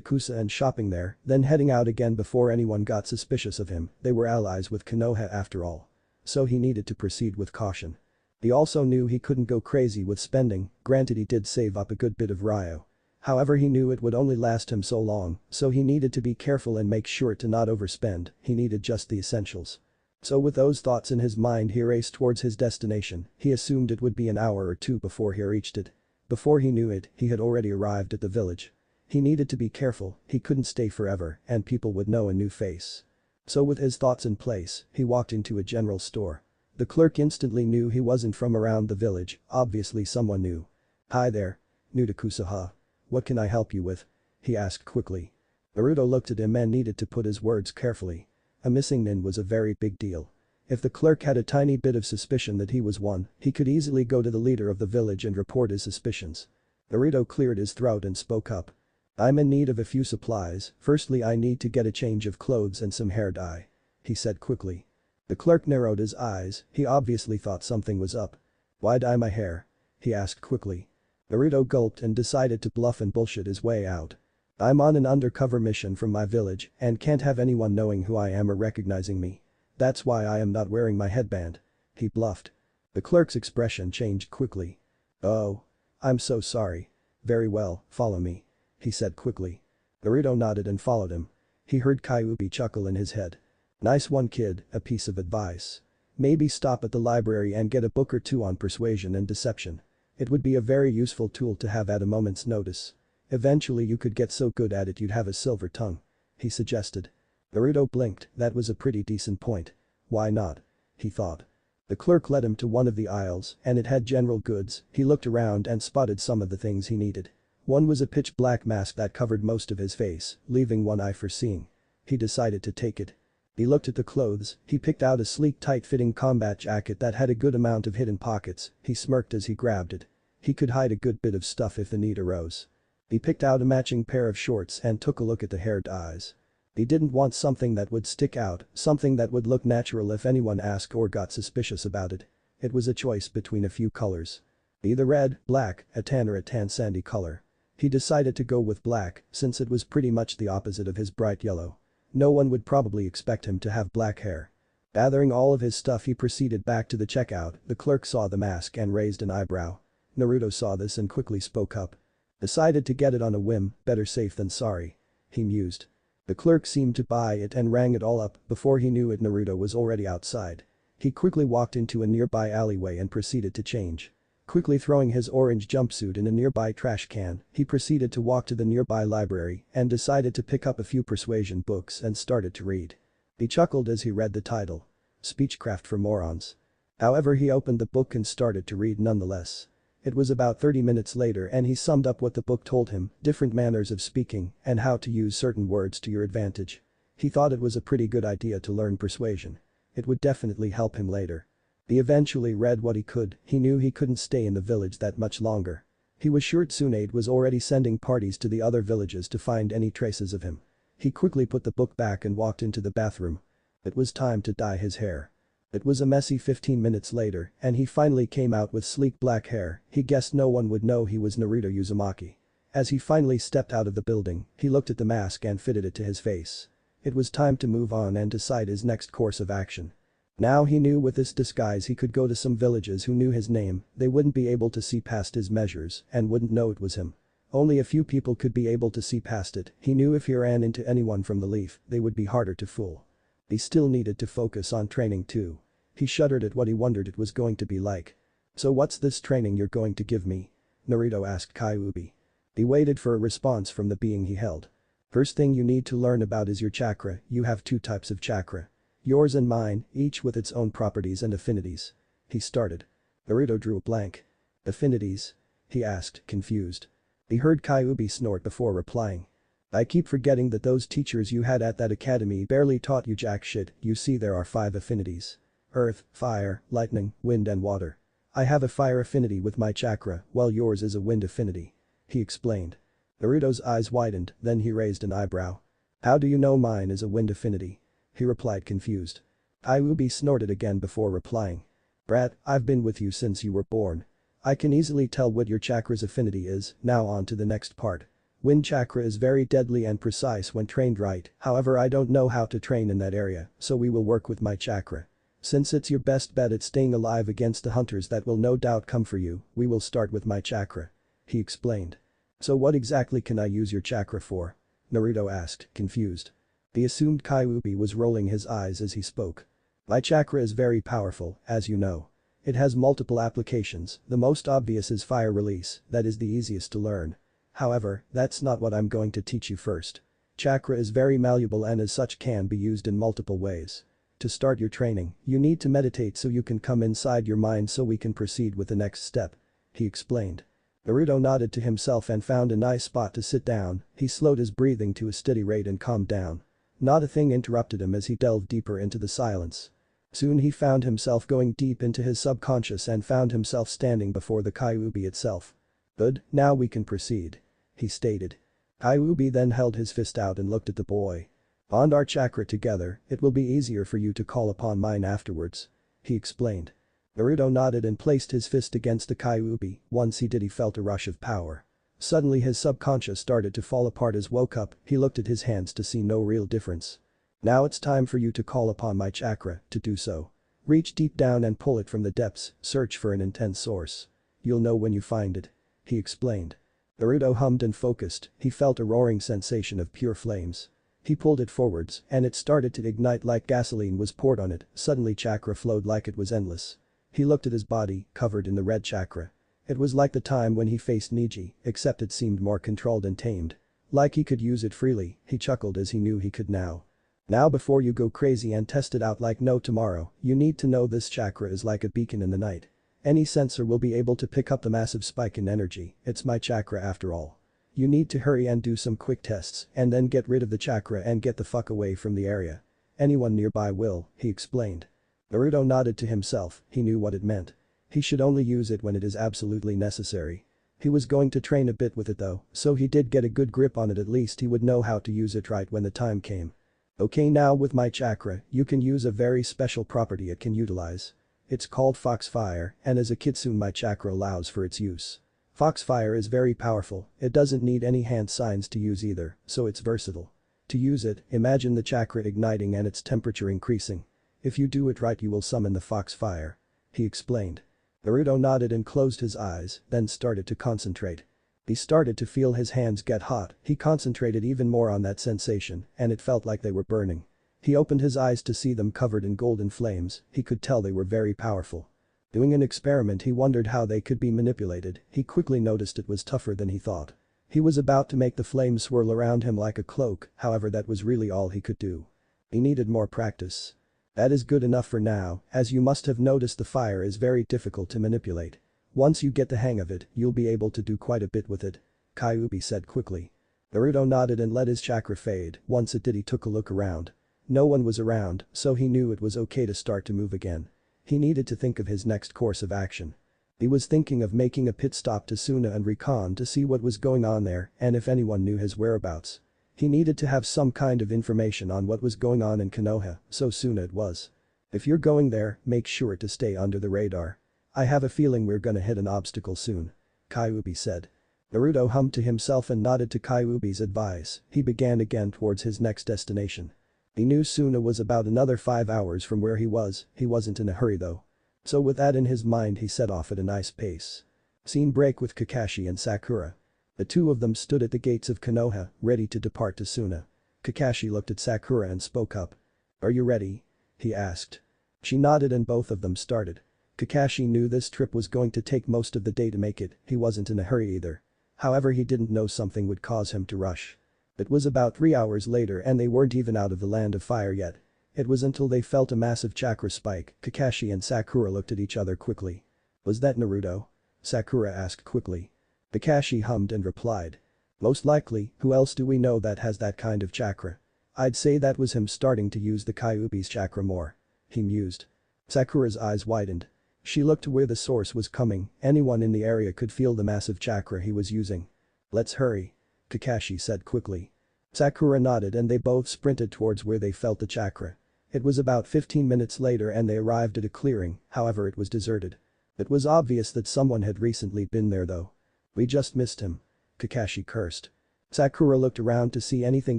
Kusa and shopping there, then heading out again before anyone got suspicious of him, they were allies with Konoha after all. So he needed to proceed with caution. He also knew he couldn't go crazy with spending, granted he did save up a good bit of Ryo. However, he knew it would only last him so long, so he needed to be careful and make sure to not overspend, he needed just the essentials. So with those thoughts in his mind he raced towards his destination, he assumed it would be an hour or two before he reached it. Before he knew it, he had already arrived at the village. He needed to be careful, he couldn't stay forever, and people would know a new face. So with his thoughts in place, he walked into a general store. The clerk instantly knew he wasn't from around the village, obviously someone new. "Hi there. New to Kusaha. What can I help you with?" he asked quickly. Naruto looked at him and needed to put his words carefully. A missing nin was a very big deal. If the clerk had a tiny bit of suspicion that he was one, he could easily go to the leader of the village and report his suspicions. Naruto cleared his throat and spoke up. "I'm in need of a few supplies, firstly I need to get a change of clothes and some hair dye," he said quickly. The clerk narrowed his eyes, he obviously thought something was up. "Why dye my hair?" he asked quickly. Naruto gulped and decided to bluff and bullshit his way out. "I'm on an undercover mission from my village and can't have anyone knowing who I am or recognizing me. That's why I am not wearing my headband," he bluffed. The clerk's expression changed quickly. "Oh. I'm so sorry. Very well, follow me," he said quickly. Naruto nodded and followed him. He heard Kyuubi chuckle in his head. "Nice one kid, a piece of advice. Maybe stop at the library and get a book or two on persuasion and deception. It would be a very useful tool to have at a moment's notice. Eventually you could get so good at it you'd have a silver tongue," he suggested. Naruto blinked, that was a pretty decent point. Why not? He thought. The clerk led him to one of the aisles and it had general goods, he looked around and spotted some of the things he needed. One was a pitch black mask that covered most of his face, leaving one eye for seeing. He decided to take it. He looked at the clothes, he picked out a sleek tight-fitting combat jacket that had a good amount of hidden pockets, he smirked as he grabbed it. He could hide a good bit of stuff if the need arose. He picked out a matching pair of shorts and took a look at the hair dyes. He didn't want something that would stick out, something that would look natural if anyone asked or got suspicious about it. It was a choice between a few colors. Either red, black, a tan or a tan sandy color. He decided to go with black since it was pretty much the opposite of his bright yellow. No one would probably expect him to have black hair. Gathering all of his stuff he proceeded back to the checkout, the clerk saw the mask and raised an eyebrow. Naruto saw this and quickly spoke up. "Decided to get it on a whim, better safe than sorry," he mused. The clerk seemed to buy it and rang it all up, before he knew it Naruto was already outside. He quickly walked into a nearby alleyway and proceeded to change. Quickly throwing his orange jumpsuit in a nearby trash can, he proceeded to walk to the nearby library and decided to pick up a few persuasion books and started to read. He chuckled as he read the title. Speechcraft for Morons. However, he opened the book and started to read nonetheless. It was about 30 minutes later and he summed up what the book told him, different manners of speaking and how to use certain words to your advantage. He thought it was a pretty good idea to learn persuasion. It would definitely help him later. He eventually read what he could, he knew he couldn't stay in the village that much longer. He was sure Tsunade was already sending parties to the other villages to find any traces of him. He quickly put the book back and walked into the bathroom. It was time to dye his hair. It was a messy 15 minutes later and he finally came out with sleek black hair, he guessed no one would know he was Naruto Uzumaki. As he finally stepped out of the building, he looked at the mask and fitted it to his face. It was time to move on and decide his next course of action. Now he knew with this disguise he could go to some villages who knew his name, they wouldn't be able to see past his measures and wouldn't know it was him. Only a few people could be able to see past it, he knew if he ran into anyone from the Leaf, they would be harder to fool. He still needed to focus on training too. He shuddered at what he wondered it was going to be like. "So what's this training you're going to give me?" Naruto asked Kyuubi. He waited for a response from the being he held. "First thing you need to learn about is your chakra, you have two types of chakra. Yours and mine, each with its own properties and affinities." He started. Naruto drew a blank. "Affinities?" he asked, confused. He heard Kyuubi snort before replying. "I keep forgetting that those teachers you had at that academy barely taught you jack shit, you see there are 5 affinities. Earth, fire, lightning, wind and water. I have a fire affinity with my chakra, while yours is a wind affinity. He explained. Naruto's eyes widened, then he raised an eyebrow. How do you know mine is a wind affinity? He replied confused. Kyuubi snorted again before replying. Brat, I've been with you since you were born. I can easily tell what your chakra's affinity is, now on to the next part. Wind chakra is very deadly and precise when trained right, however I don't know how to train in that area, so we will work with my chakra. Since it's your best bet at staying alive against the hunters that will no doubt come for you, we will start with my chakra. He explained. So what exactly can I use your chakra for? Naruto asked, confused. The assumed Kyuubi was rolling his eyes as he spoke. My chakra is very powerful, as you know. It has multiple applications, the most obvious is fire release, that is the easiest to learn. However, that's not what I'm going to teach you first. Chakra is very malleable and as such can be used in multiple ways. To start your training, you need to meditate so you can come inside your mind so we can proceed with the next step. He explained. Naruto nodded to himself and found a nice spot to sit down, he slowed his breathing to a steady rate and calmed down. Not a thing interrupted him as he delved deeper into the silence. Soon he found himself going deep into his subconscious and found himself standing before the Kyuubi itself. Good, now we can proceed. He stated. Kyuubi then held his fist out and looked at the boy. Bond our chakra together, it will be easier for you to call upon mine afterwards. He explained. Naruto nodded and placed his fist against the Kyuubi, once he did he felt a rush of power. Suddenly his subconscious started to fall apart as woke up, he looked at his hands to see no real difference. Now it's time for you to call upon my chakra, to do so. Reach deep down and pull it from the depths, search for an intense source. You'll know when you find it. He explained. Naruto hummed and focused, he felt a roaring sensation of pure flames. He pulled it forwards, and it started to ignite like gasoline was poured on it, suddenly chakra flowed like it was endless. He looked at his body, covered in the red chakra. It was like the time when he faced Neji, except it seemed more controlled and tamed. Like he could use it freely, he chuckled as he knew he could now. Now before you go crazy and test it out like no tomorrow, you need to know this chakra is like a beacon in the night. Any sensor will be able to pick up the massive spike in energy, it's my chakra after all. You need to hurry and do some quick tests and then get rid of the chakra and get the fuck away from the area. Anyone nearby will, he explained. Naruto nodded to himself, he knew what it meant. He should only use it when it is absolutely necessary. He was going to train a bit with it though, so he did get a good grip on it, at least he would know how to use it right when the time came. Okay, now with my chakra, you can use a very special property it can utilize. It's called Foxfire, and as a kitsune my chakra allows for its use. Foxfire is very powerful, it doesn't need any hand signs to use either, so it's versatile. To use it, imagine the chakra igniting and its temperature increasing. If you do it right you will summon the Foxfire. He explained. Naruto nodded and closed his eyes, then started to concentrate. He started to feel his hands get hot, he concentrated even more on that sensation, and it felt like they were burning. He opened his eyes to see them covered in golden flames, he could tell they were very powerful. Doing an experiment he wondered how they could be manipulated, he quickly noticed it was tougher than he thought. He was about to make the flames swirl around him like a cloak, however that was really all he could do. He needed more practice. That is good enough for now, as you must have noticed the fire is very difficult to manipulate. Once you get the hang of it, you'll be able to do quite a bit with it. Kyuubi said quickly. Naruto nodded and let his chakra fade, once it did he took a look around. No one was around, so he knew it was okay to start to move again. He needed to think of his next course of action. He was thinking of making a pit stop to Suna and recon to see what was going on there and if anyone knew his whereabouts. He needed to have some kind of information on what was going on in Konoha, so Suna it was. If you're going there, make sure to stay under the radar. I have a feeling we're gonna hit an obstacle soon. Kyuubi said. Naruto hummed to himself and nodded to Kyuubi's advice, he began again towards his next destination. He knew Suna was about another 5 hours from where he wasn't in a hurry though. So with that in his mind he set off at a nice pace. Scene break with Kakashi and Sakura. The two of them stood at the gates of Konoha, ready to depart to Suna. Kakashi looked at Sakura and spoke up. Are you ready? He asked. She nodded and both of them started. Kakashi knew this trip was going to take most of the day to make it, he wasn't in a hurry either. However he didn't know something would cause him to rush. It was about 3 hours later and they weren't even out of the land of fire yet. It was until they felt a massive chakra spike, Kakashi and Sakura looked at each other quickly. Was that Naruto? Sakura asked quickly. Kakashi hummed and replied. Most likely, who else do we know that has that kind of chakra? I'd say that was him starting to use the Kyuubi's chakra more. He mused. Sakura's eyes widened. She looked to where the source was coming, anyone in the area could feel the massive chakra he was using. "Let's hurry," Kakashi said quickly. Sakura nodded and they both sprinted towards where they felt the chakra. It was about 15 minutes later and they arrived at a clearing, however it was deserted. It was obvious that someone had recently been there though. "We just missed him," Kakashi cursed. Sakura looked around to see anything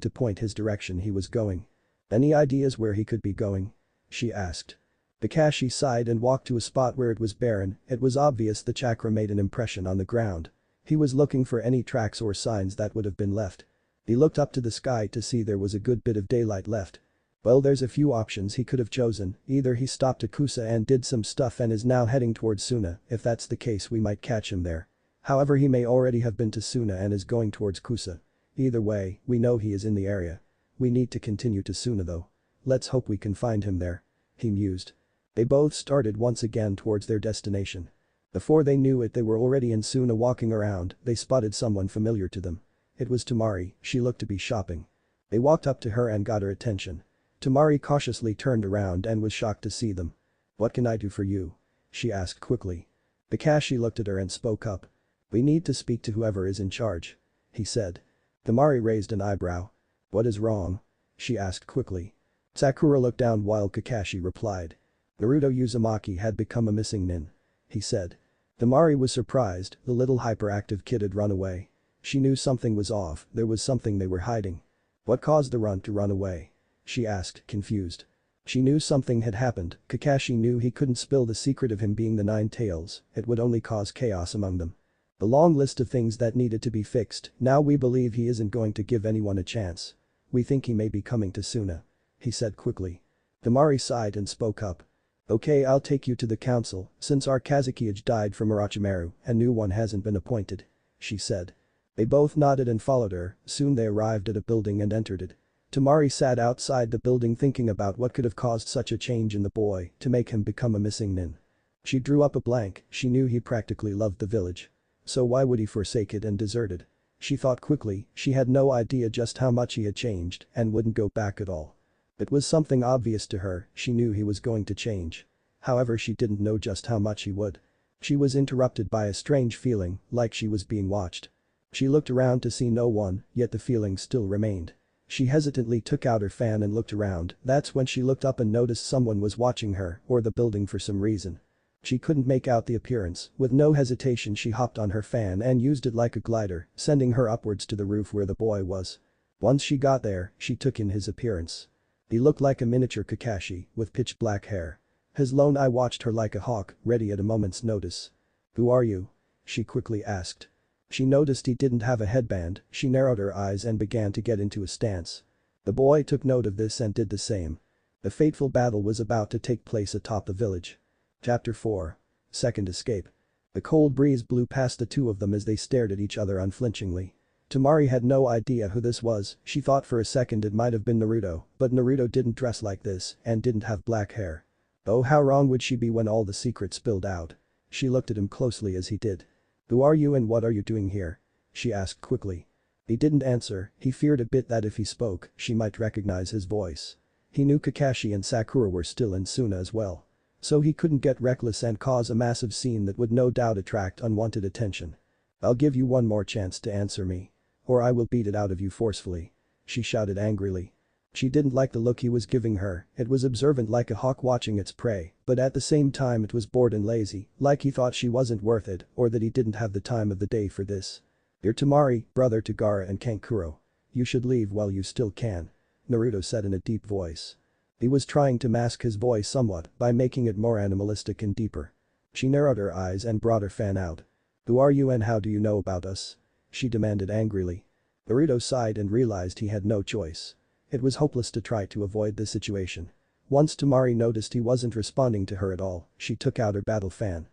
to point his direction he was going. "Any ideas where he could be going?" she asked. Kakashi sighed and walked to a spot where it was barren. It was obvious the chakra made an impression on the ground. He was looking for any tracks or signs that would have been left. He looked up to the sky to see there was a good bit of daylight left. Well, there's a few options he could have chosen, either he stopped at Kusa and did some stuff and is now heading towards Suna, if that's the case we might catch him there. However, he may already have been to Suna and is going towards Kusa. Either way, we know he is in the area. We need to continue to Suna though. Let's hope we can find him there," he mused. They both started once again towards their destination. Before they knew it they were already in Suna walking around, they spotted someone familiar to them. It was Tamari, she looked to be shopping. They walked up to her and got her attention. Tamari cautiously turned around and was shocked to see them. "What can I do for you?" she asked quickly. Kakashi looked at her and spoke up. "We need to speak to whoever is in charge," he said. Tamari raised an eyebrow. "What is wrong?" she asked quickly. Sakura looked down while Kakashi replied. "Naruto Uzumaki had become a missing nin," he said. Tamari was surprised, the little hyperactive kid had run away. She knew something was off, there was something they were hiding. "What caused the run to run away?" she asked, confused. She knew something had happened, Kakashi knew he couldn't spill the secret of him being the Nine Tails, it would only cause chaos among them. "The long list of things that needed to be fixed, now we believe he isn't going to give anyone a chance. We think he may be coming to Suna," he said quickly. Tamari sighed and spoke up. "Okay, I'll take you to the council, since our Kazukiage died from Orochimaru, a new one hasn't been appointed," she said. They both nodded and followed her, soon they arrived at a building and entered it. Tamari sat outside the building thinking about what could have caused such a change in the boy to make him become a missing nin. She drew up a blank, she knew he practically loved the village. So why would he forsake it and desert it? She thought quickly, she had no idea just how much he had changed and wouldn't go back at all. It was something obvious to her, she knew he was going to change. However, she didn't know just how much he would. She was interrupted by a strange feeling, like she was being watched. She looked around to see no one, yet the feeling still remained. She hesitantly took out her fan and looked around, that's when she looked up and noticed someone was watching her or the building for some reason. She couldn't make out the appearance, with no hesitation she hopped on her fan and used it like a glider, sending her upwards to the roof where the boy was. Once she got there, she took in his appearance. He looked like a miniature Kakashi, with pitch black hair. His lone eye watched her like a hawk, ready at a moment's notice. "Who are you?" she quickly asked. She noticed he didn't have a headband, she narrowed her eyes and began to get into a stance. The boy took note of this and did the same. The fateful battle was about to take place atop the village. Chapter 4. Second Escape. The cold breeze blew past the two of them as they stared at each other unflinchingly. Tamari had no idea who this was, she thought for a second it might have been Naruto, but Naruto didn't dress like this and didn't have black hair. Oh, how wrong would she be when all the secrets spilled out? She looked at him closely as he did. "Who are you and what are you doing here?" she asked quickly. He didn't answer, he feared a bit that if he spoke, she might recognize his voice. He knew Kakashi and Sakura were still in Suna as well. So he couldn't get reckless and cause a massive scene that would no doubt attract unwanted attention. "I'll give you one more chance to answer me. Or I will beat it out of you forcefully," she shouted angrily. She didn't like the look he was giving her, it was observant like a hawk watching its prey, but at the same time it was bored and lazy, like he thought she wasn't worth it or that he didn't have the time of the day for this. "You're Tamari, brother to Gaara and Kankuro. You should leave while you still can," Naruto said in a deep voice. He was trying to mask his voice somewhat by making it more animalistic and deeper. She narrowed her eyes and brought her fan out. "Who are you and how do you know about us?" she demanded angrily. Naruto sighed and realized he had no choice. It was hopeless to try to avoid this situation. Once Tamari noticed he wasn't responding to her at all, she took out her battle fan.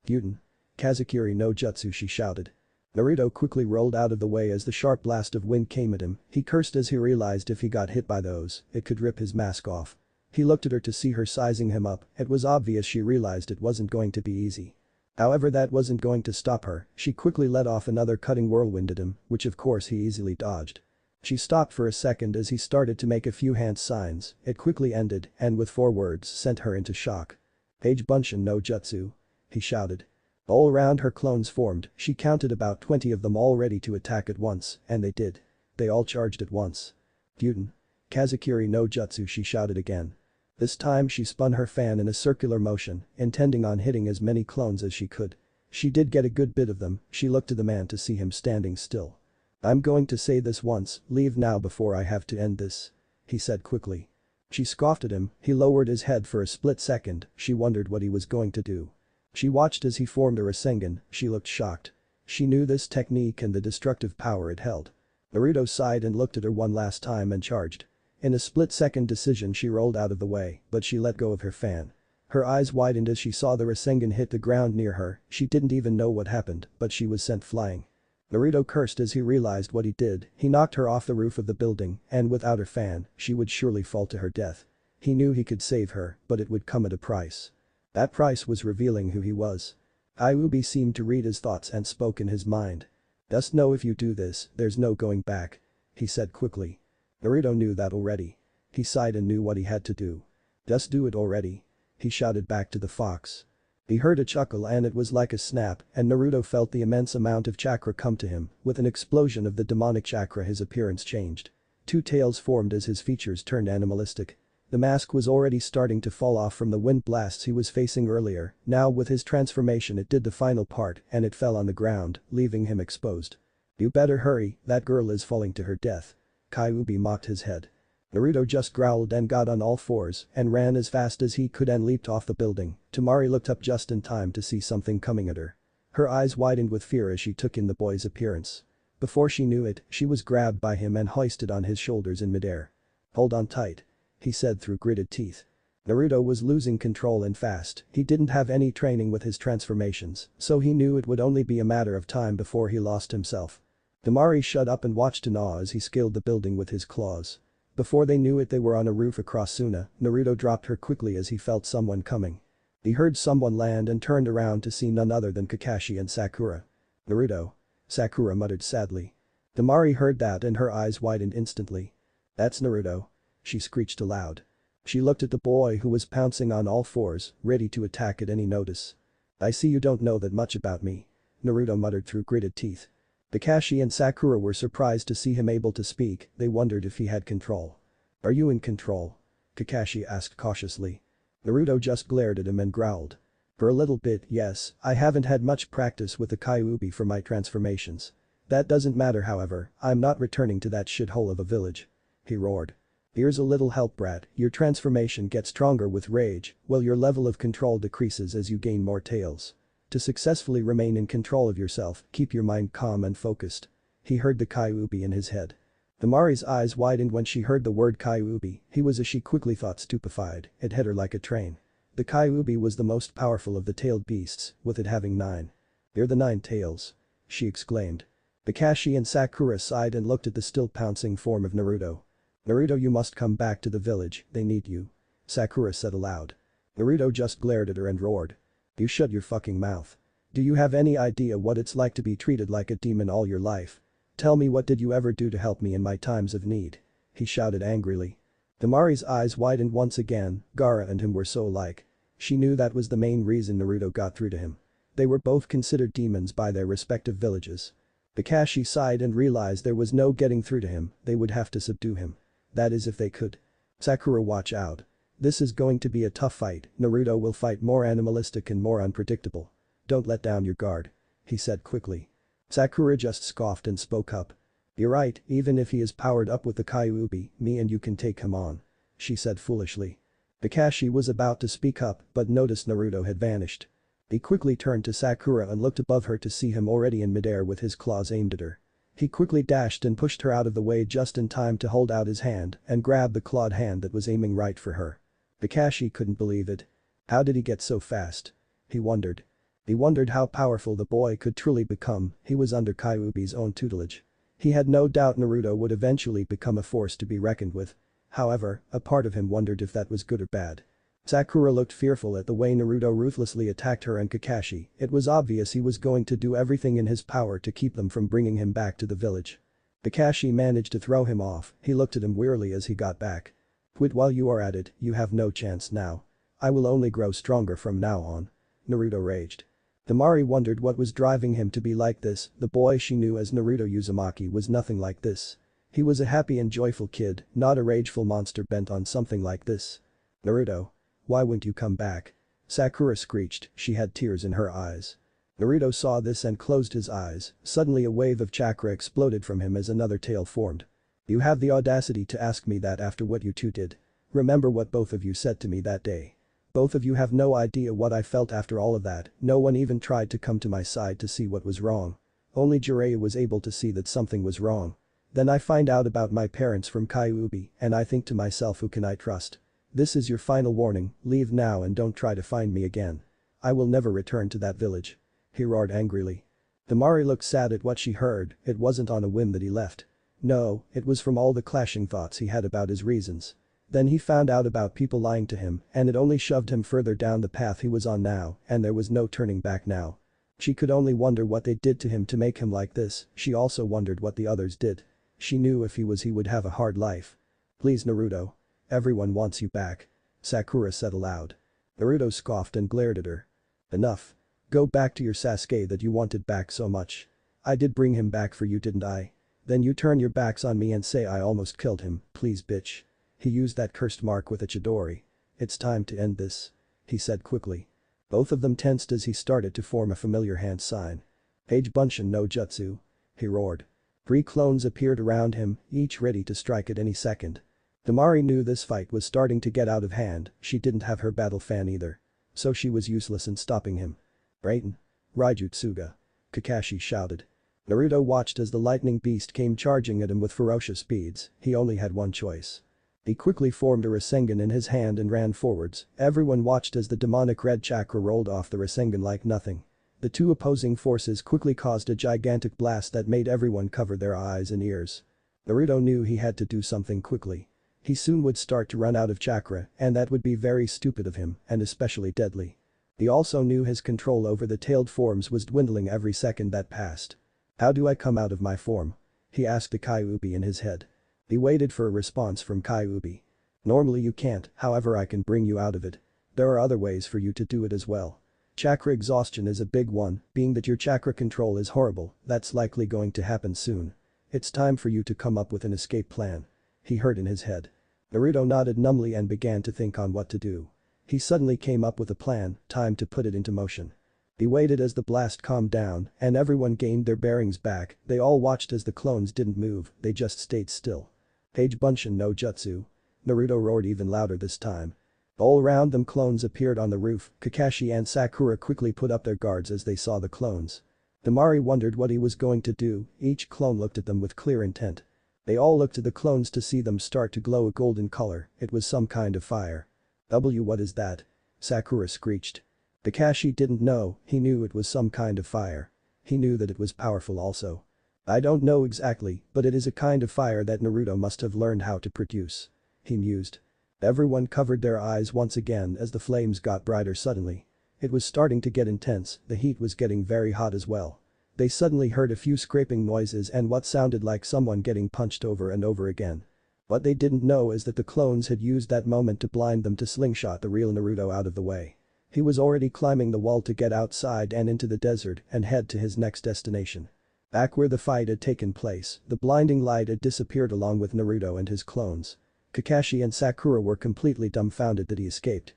"Gyuden. Kazekiri no Jutsu," she shouted. Naruto quickly rolled out of the way as the sharp blast of wind came at him, he cursed as he realized if he got hit by those, it could rip his mask off. He looked at her to see her sizing him up, it was obvious she realized it wasn't going to be easy. However, that wasn't going to stop her, she quickly let off another cutting whirlwind at him, which of course he easily dodged. She stopped for a second as he started to make a few hand signs, it quickly ended and with 4 words sent her into shock. "Page Bunshin no Jutsu," he shouted. All around her clones formed, she counted about 20 of them all ready to attack at once, and they did. They all charged at once. Gyuden. Kazekiri no Jutsu, she shouted again. This time she spun her fan in a circular motion, intending on hitting as many clones as she could. She did get a good bit of them. She looked to the man to see him standing still. I'm going to say this once, leave now before I have to end this. He said quickly. She scoffed at him, he lowered his head for a split second, she wondered what he was going to do. She watched as he formed a Rasengan, she looked shocked. She knew this technique and the destructive power it held. Naruto sighed and looked at her one last time and charged. In a split-second decision she rolled out of the way, but she let go of her fan. Her eyes widened as she saw the Rasengan hit the ground near her, she didn't even know what happened, but she was sent flying. Naruto cursed as he realized what he did, he knocked her off the roof of the building, and without her fan, she would surely fall to her death. He knew he could save her, but it would come at a price. That price was revealing who he was. Kyuubi seemed to read his thoughts and spoke in his mind. Just know if you do this, there's no going back. He said quickly. Naruto knew that already. He sighed and knew what he had to do. Just do it already. He shouted back to the fox. He heard a chuckle and it was like a snap, and Naruto felt the immense amount of chakra come to him. With an explosion of the demonic chakra his appearance changed. Two tails formed as his features turned animalistic. The mask was already starting to fall off from the wind blasts he was facing earlier, now with his transformation it did the final part and it fell on the ground, leaving him exposed. You better hurry, that girl is falling to her death. Kyuubi mocked his head. Naruto just growled and got on all fours and ran as fast as he could and leaped off the building. Temari looked up just in time to see something coming at her. Her eyes widened with fear as she took in the boy's appearance. Before she knew it, she was grabbed by him and hoisted on his shoulders in midair. Hold on tight. He said through gritted teeth. Naruto was losing control and fast, he didn't have any training with his transformations, so he knew it would only be a matter of time before he lost himself. Temari shut up and watched in awe as he scaled the building with his claws. Before they knew it they were on a roof across Suna, Naruto dropped her quickly as he felt someone coming. He heard someone land and turned around to see none other than Kakashi and Sakura. Naruto. Sakura muttered sadly. Temari heard that and her eyes widened instantly. That's Naruto. She screeched aloud. She looked at the boy who was pouncing on all fours, ready to attack at any notice. I see you don't know that much about me. Naruto muttered through gritted teeth. Kakashi and Sakura were surprised to see him able to speak, they wondered if he had control. Are you in control? Kakashi asked cautiously. Naruto just glared at him and growled. For a little bit, yes, I haven't had much practice with the Kyuubi for my transformations. That doesn't matter however, I'm not returning to that shithole of a village. He roared. Here's a little help brat, your transformation gets stronger with rage, while your level of control decreases as you gain more tails. To successfully remain in control of yourself, keep your mind calm and focused. He heard the Kyuubi in his head. Temari's eyes widened when she heard the word Kyuubi, he was as she quickly thought stupefied, it hit her like a train. The Kyuubi was the most powerful of the tailed beasts, with it having 9. They're the 9 tails. She exclaimed. Kakashi and Sakura sighed and looked at the still pouncing form of Naruto. Naruto, you must come back to the village, they need you. Sakura said aloud. Naruto just glared at her and roared. You shut your fucking mouth. Do you have any idea what it's like to be treated like a demon all your life? Tell me, what did you ever do to help me in my times of need? He shouted angrily. Temari's eyes widened once again, Gaara and him were so alike. She knew that was the main reason Naruto got through to him. They were both considered demons by their respective villages. Kakashi sighed and realized there was no getting through to him, they would have to subdue him. That is if they could. Sakura, watch out. This is going to be a tough fight, Naruto will fight more animalistic and more unpredictable. Don't let down your guard. He said quickly. Sakura just scoffed and spoke up. You're right, even if he is powered up with the Kyuubi, me and you can take him on. She said foolishly. Kakashi was about to speak up but noticed Naruto had vanished. He quickly turned to Sakura and looked above her to see him already in midair with his claws aimed at her. He quickly dashed and pushed her out of the way just in time to hold out his hand and grab the clawed hand that was aiming right for her. Kakashi couldn't believe it. How did he get so fast? He wondered. He wondered how powerful the boy could truly become, he was under Kyuubi's own tutelage. He had no doubt Naruto would eventually become a force to be reckoned with. However, a part of him wondered if that was good or bad. Sakura looked fearful at the way Naruto ruthlessly attacked her and Kakashi, it was obvious he was going to do everything in his power to keep them from bringing him back to the village. Kakashi managed to throw him off, he looked at him wearily as he got back. Quit while you are at it, you have no chance now. I will only grow stronger from now on. Naruto raged. Temari wondered what was driving him to be like this. The boy she knew as Naruto Uzumaki was nothing like this. He was a happy and joyful kid, not a rageful monster bent on something like this. "Naruto. Why won't you come back?" Sakura screeched, she had tears in her eyes. Naruto saw this and closed his eyes. Suddenly a wave of chakra exploded from him as another tail formed. "You have the audacity to ask me that after what you two did. Remember what both of you said to me that day. Both of you have no idea what I felt after all of that. No one even tried to come to my side to see what was wrong. Only Jiraiya was able to see that something was wrong. Then I find out about my parents from Kyuubi and I think to myself, who can I trust? This is your final warning, leave now and don't try to find me again. I will never return to that village." He roared angrily. Temari looked sad at what she heard. It wasn't on a whim that he left. No, it was from all the clashing thoughts he had about his reasons. Then he found out about people lying to him and it only shoved him further down the path he was on now and there was no turning back now. She could only wonder what they did to him to make him like this. She also wondered what the others did. She knew if he would have a hard life. "Please Naruto. Everyone wants you back," Sakura said aloud. Naruto scoffed and glared at her. "Enough. Go back to your Sasuke that you wanted back so much. I did bring him back for you, didn't I? Then you turn your backs on me and say I almost killed him, please bitch." He used that cursed mark with a Chidori. "It's time to end this," he said quickly. Both of them tensed as he started to form a familiar hand sign. "Page Bunshin no Jutsu," he roared. 3 clones appeared around him, each ready to strike at any second. Temari knew this fight was starting to get out of hand, she didn't have her battle fan either. So she was useless in stopping him. "Raiden. Raijutsuga," Kakashi shouted. Naruto watched as the lightning beast came charging at him with ferocious speeds, he only had one choice. He quickly formed a Rasengan in his hand and ran forwards. Everyone watched as the demonic red chakra rolled off the Rasengan like nothing. The two opposing forces quickly caused a gigantic blast that made everyone cover their eyes and ears. Naruto knew he had to do something quickly. He soon would start to run out of chakra and that would be very stupid of him and especially deadly. He also knew his control over the tailed forms was dwindling every second that passed. "How do I come out of my form?" he asked the Kyuubi in his head. He waited for a response from Kyuubi. "Normally you can't, however I can bring you out of it. There are other ways for you to do it as well. Chakra exhaustion is a big one, being that your chakra control is horrible, that's likely going to happen soon. It's time for you to come up with an escape plan," he heard in his head. Naruto nodded numbly and began to think on what to do. He suddenly came up with a plan, time to put it into motion. He waited as the blast calmed down and everyone gained their bearings back, they all watched as the clones didn't move, they just stayed still. "Page Bunshin no Jutsu," Naruto roared even louder this time. All around them clones appeared on the roof, Kakashi and Sakura quickly put up their guards as they saw the clones. Temari wondered what he was going to do, each clone looked at them with clear intent. They all looked at the clones to see them start to glow a golden color, it was some kind of fire. What is that?" Sakura screeched. Kakashi didn't know, he knew it was some kind of fire. He knew that it was powerful also. "I don't know exactly, but it is a kind of fire that Naruto must have learned how to produce," he mused. Everyone covered their eyes once again as the flames got brighter suddenly. It was starting to get intense, the heat was getting very hot as well. They suddenly heard a few scraping noises and what sounded like someone getting punched over and over again. What they didn't know is that the clones had used that moment to blind them to slingshot the real Naruto out of the way. He was already climbing the wall to get outside and into the desert and head to his next destination. Back where the fight had taken place, the blinding light had disappeared along with Naruto and his clones. Kakashi and Sakura were completely dumbfounded that he escaped.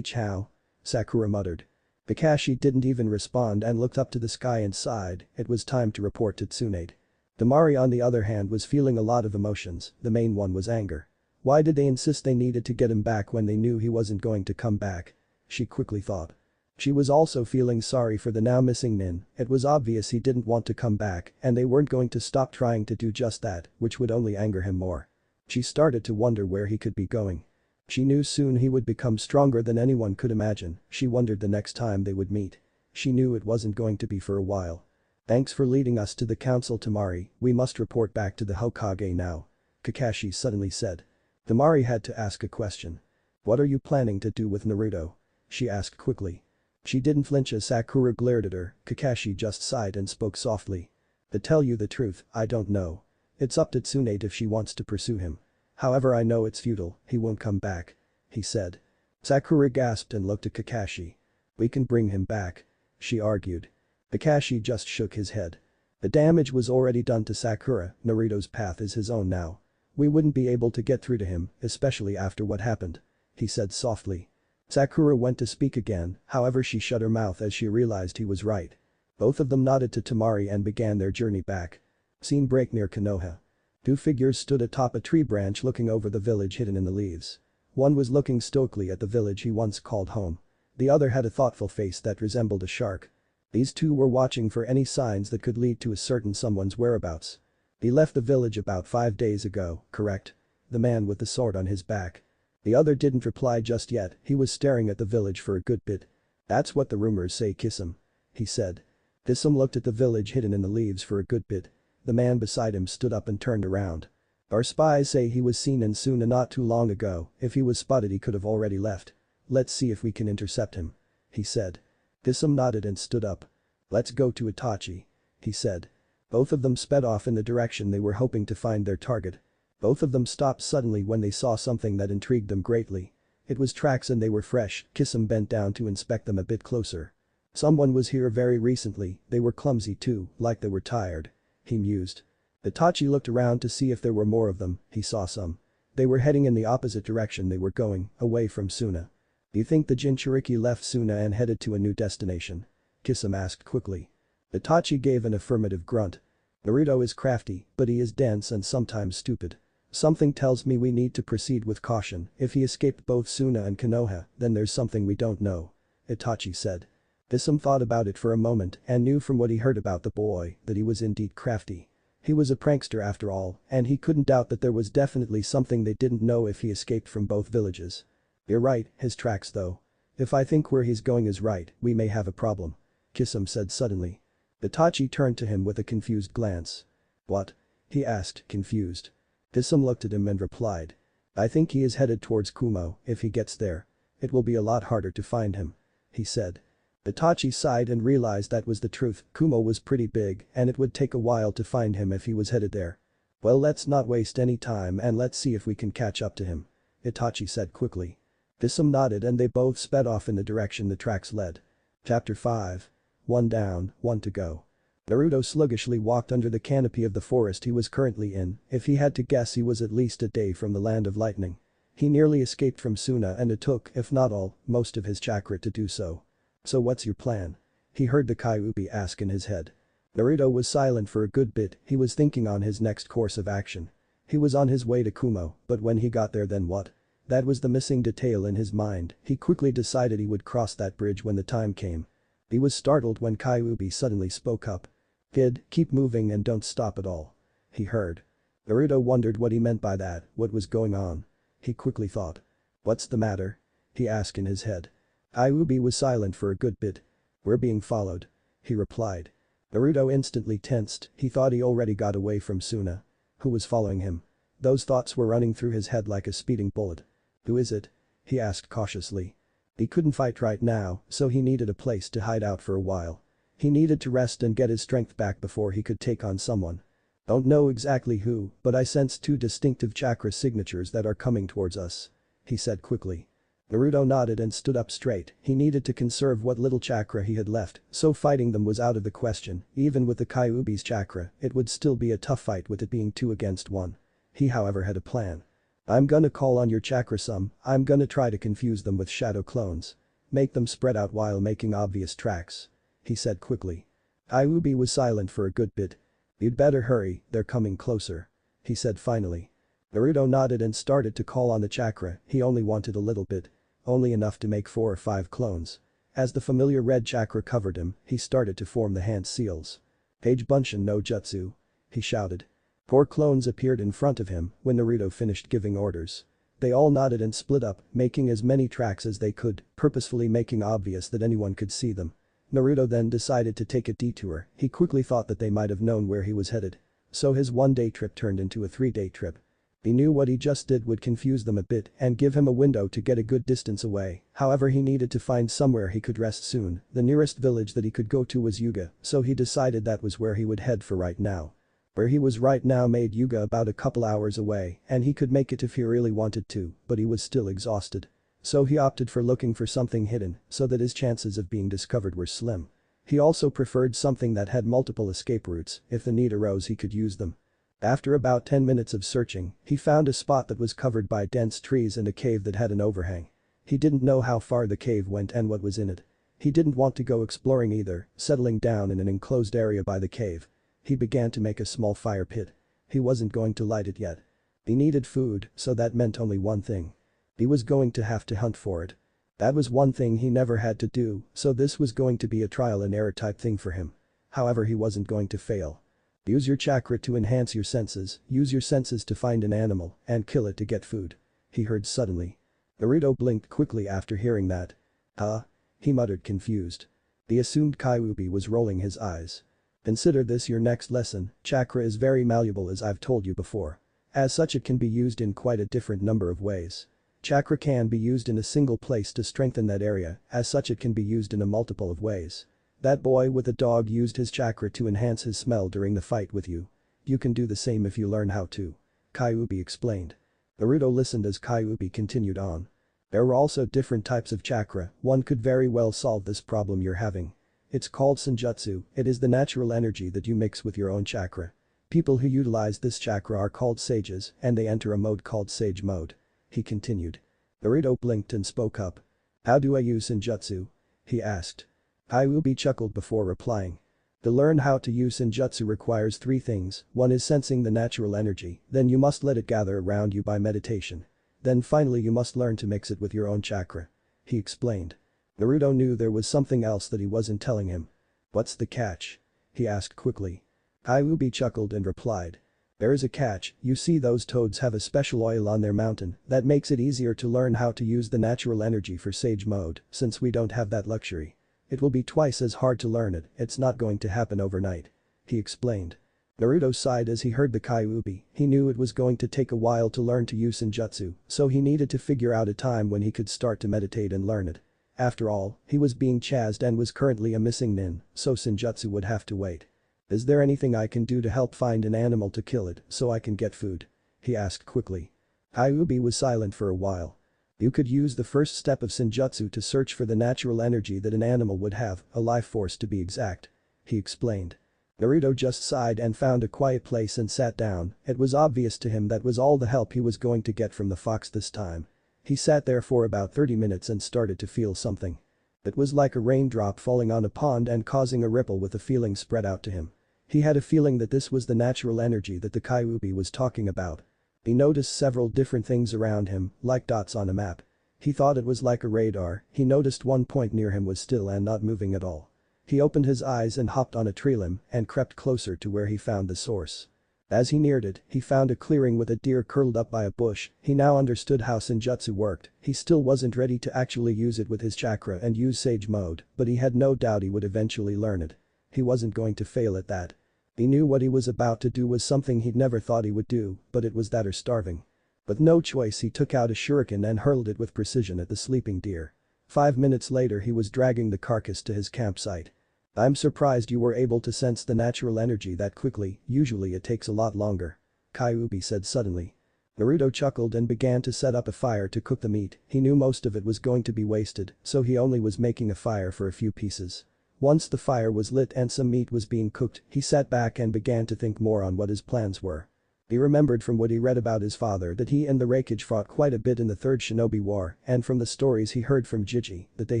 "How?" Sakura muttered. Kakashi didn't even respond and looked up to the sky and sighed, it was time to report to Tsunade. Temari on the other hand was feeling a lot of emotions, the main one was anger. Why did they insist they needed to get him back when they knew he wasn't going to come back? She quickly thought. She was also feeling sorry for the now missing Nin, it was obvious he didn't want to come back and they weren't going to stop trying to do just that, which would only anger him more. She started to wonder where he could be going. She knew soon he would become stronger than anyone could imagine, she wondered the next time they would meet. She knew it wasn't going to be for a while. "Thanks for leading us to the council, Temari, we must report back to the Hokage now," Kakashi suddenly said. Temari had to ask a question. "What are you planning to do with Naruto?" she asked quickly. She didn't flinch as Sakura glared at her, Kakashi just sighed and spoke softly. "To tell you the truth, I don't know. It's up to Tsunade if she wants to pursue him. However I know it's futile, he won't come back," he said. Sakura gasped and looked at Kakashi. We can bring him back. She argued. Kakashi just shook his head. The damage was already done to Sakura, Naruto's path is his own now. We wouldn't be able to get through to him, especially after what happened. He said softly. Sakura went to speak again, however she shut her mouth as she realized he was right. Both of them nodded to Temari and began their journey back. Scene break near Konoha. Two figures stood atop a tree branch looking over the village hidden in the leaves. One was looking stoically at the village he once called home. The other had a thoughtful face that resembled a shark. These two were watching for any signs that could lead to a certain someone's whereabouts. He left the village about 5 days ago, correct? The man with the sword on his back. The other didn't reply just yet, he was staring at the village for a good bit. That's what the rumors say, kiss him. He said. Thisum looked at the village hidden in the leaves for a good bit. The man beside him stood up and turned around. Our spies say he was seen in Suna not too long ago, if he was spotted he could have already left. Let's see if we can intercept him. He said. Thisum nodded and stood up. Let's go to Itachi. He said. Both of them sped off in the direction they were hoping to find their target. Both of them stopped suddenly when they saw something that intrigued them greatly. It was tracks and they were fresh, Kisum bent down to inspect them a bit closer. Someone was here very recently, they were clumsy too, like they were tired. He mused. Itachi looked around to see if there were more of them, he saw some. They were heading in the opposite direction they were going, away from Suna. Do you think the Jinchuriki left Suna and headed to a new destination? Kisum asked quickly. Itachi gave an affirmative grunt. Naruto is crafty, but he is dense and sometimes stupid. Something tells me we need to proceed with caution, if he escaped both Suna and Konoha, then there's something we don't know. Itachi said. Thisum thought about it for a moment and knew from what he heard about the boy that he was indeed crafty. He was a prankster after all, and he couldn't doubt that there was definitely something they didn't know if he escaped from both villages. You're right, his tracks though. If I think where he's going is right, we may have a problem. Kisum said suddenly. Itachi turned to him with a confused glance. What? He asked, confused. Kisum looked at him and replied. I think he is headed towards Kumo, if he gets there. It will be a lot harder to find him. He said. Itachi sighed and realized that was the truth, Kumo was pretty big and it would take a while to find him if he was headed there. Well, let's not waste any time and let's see if we can catch up to him. Itachi said quickly. Kisum nodded and they both sped off in the direction the tracks led. Chapter 5. One down, one to go. Naruto sluggishly walked under the canopy of the forest he was currently in, if he had to guess he was at least a day from the land of lightning. He nearly escaped from Suna and it took, if not all, most of his chakra to do so. So what's your plan? He heard the Kyuubi ask in his head. Naruto was silent for a good bit, he was thinking on his next course of action. He was on his way to Kumo, but when he got there then what? That was the missing detail in his mind, he quickly decided he would cross that bridge when the time came. He was startled when Kyuubi suddenly spoke up. Kid, keep moving and don't stop at all. He heard. Naruto wondered what he meant by that, what was going on. He quickly thought. What's the matter? He asked in his head. Kyuubi was silent for a good bit. We're being followed. He replied. Naruto instantly tensed, he thought he already got away from Suna. Who was following him? Those thoughts were running through his head like a speeding bullet. Who is it? He asked cautiously. He couldn't fight right now, so he needed a place to hide out for a while. He needed to rest and get his strength back before he could take on someone. Don't know exactly who, but I sense 2 distinctive chakra signatures that are coming towards us. He said quickly. Naruto nodded and stood up straight, he needed to conserve what little chakra he had left, so fighting them was out of the question, even with the Kyuubi's chakra, it would still be a tough fight with it being 2 against 1. He however had a plan. I'm gonna call on your chakra some, I'm gonna try to confuse them with shadow clones. Make them spread out while making obvious tracks. He said quickly. Kyuubi was silent for a good bit. You'd better hurry, they're coming closer. He said finally. Naruto nodded and started to call on the chakra, he only wanted a little bit. Only enough to make 4 or 5 clones. As the familiar red chakra covered him, he started to form the hand seals. Page Bunshin no Jutsu. He shouted. 4 clones appeared in front of him when Naruto finished giving orders. They all nodded and split up, making as many tracks as they could, purposefully making obvious that anyone could see them. Naruto then decided to take a detour, he quickly thought that they might have known where he was headed. So his 1-day trip turned into a 3-day trip. He knew what he just did would confuse them a bit and give him a window to get a good distance away, however he needed to find somewhere he could rest soon, the nearest village that he could go to was Yuga, so he decided that was where he would head for right now. Where he was right now made Yuga about a couple hours away and he could make it if he really wanted to, but he was still exhausted. So he opted for looking for something hidden so that his chances of being discovered were slim. He also preferred something that had multiple escape routes. If the need arose he could use them. After about 10 minutes of searching, he found a spot that was covered by dense trees and a cave that had an overhang. He didn't know how far the cave went and what was in it. He didn't want to go exploring either, settling down in an enclosed area by the cave. He began to make a small fire pit. He wasn't going to light it yet. He needed food, so that meant only one thing. He was going to have to hunt for it. That was one thing he never had to do, so this was going to be a trial and error type thing for him. However, he wasn't going to fail. Use your chakra to enhance your senses, use your senses to find an animal, and kill it to get food. He heard suddenly. Naruto blinked quickly after hearing that. Huh? He muttered confused. The assumed Kyuubi was rolling his eyes. Consider this your next lesson, chakra is very malleable as I've told you before. As such it can be used in quite a different number of ways. Chakra can be used in a single place to strengthen that area, as such it can be used in a multiple of ways. That boy with the dog used his chakra to enhance his smell during the fight with you. You can do the same if you learn how to. Kyuubi explained. Naruto listened as Kyuubi continued on. There were also different types of chakra, one could very well solve this problem you're having. It's called senjutsu, it is the natural energy that you mix with your own chakra. People who utilize this chakra are called sages and they enter a mode called sage mode. He continued. Naruto blinked and spoke up. How do I use senjutsu? He asked. Kyuubi chuckled before replying. To learn how to use senjutsu requires three things, one is sensing the natural energy, then you must let it gather around you by meditation. Then finally you must learn to mix it with your own chakra. He explained. Naruto knew there was something else that he wasn't telling him. What's the catch? He asked quickly. Kyuubi chuckled and replied. There is a catch, you see those toads have a special oil on their mountain that makes it easier to learn how to use the natural energy for sage mode, since we don't have that luxury. It will be twice as hard to learn it, it's not going to happen overnight. He explained. Naruto sighed as he heard the Kyuubi, he knew it was going to take a while to learn to use senjutsu, so he needed to figure out a time when he could start to meditate and learn it. After all, he was being chased and was currently a missing nin, so senjutsu would have to wait. Is there anything I can do to help find an animal to kill it so I can get food? He asked quickly. Kyuubi was silent for a while. You could use the first step of senjutsu to search for the natural energy that an animal would have, a life force to be exact. He explained. Naruto just sighed and found a quiet place and sat down, it was obvious to him that was all the help he was going to get from the fox this time. He sat there for about 30 minutes and started to feel something. It was like a raindrop falling on a pond and causing a ripple with a feeling spread out to him. He had a feeling that this was the natural energy that the Kyuubi was talking about. He noticed several different things around him, like dots on a map. He thought it was like a radar, he noticed one point near him was still and not moving at all. He opened his eyes and hopped on a tree limb and crept closer to where he found the source. As he neared it, he found a clearing with a deer curled up by a bush, he now understood how senjutsu worked, he still wasn't ready to actually use it with his chakra and use sage mode, but he had no doubt he would eventually learn it. He wasn't going to fail at that. He knew what he was about to do was something he'd never thought he would do, but it was that or starving. With no choice he took out a shuriken and hurled it with precision at the sleeping deer. 5 minutes later he was dragging the carcass to his campsite. I'm surprised you were able to sense the natural energy that quickly, usually it takes a lot longer. Kyuubi said suddenly. Naruto chuckled and began to set up a fire to cook the meat, he knew most of it was going to be wasted, so he only was making a fire for a few pieces. Once the fire was lit and some meat was being cooked, he sat back and began to think more on what his plans were. He remembered from what he read about his father that he and the Raikage fought quite a bit in the Third Shinobi War and from the stories he heard from Jiji that they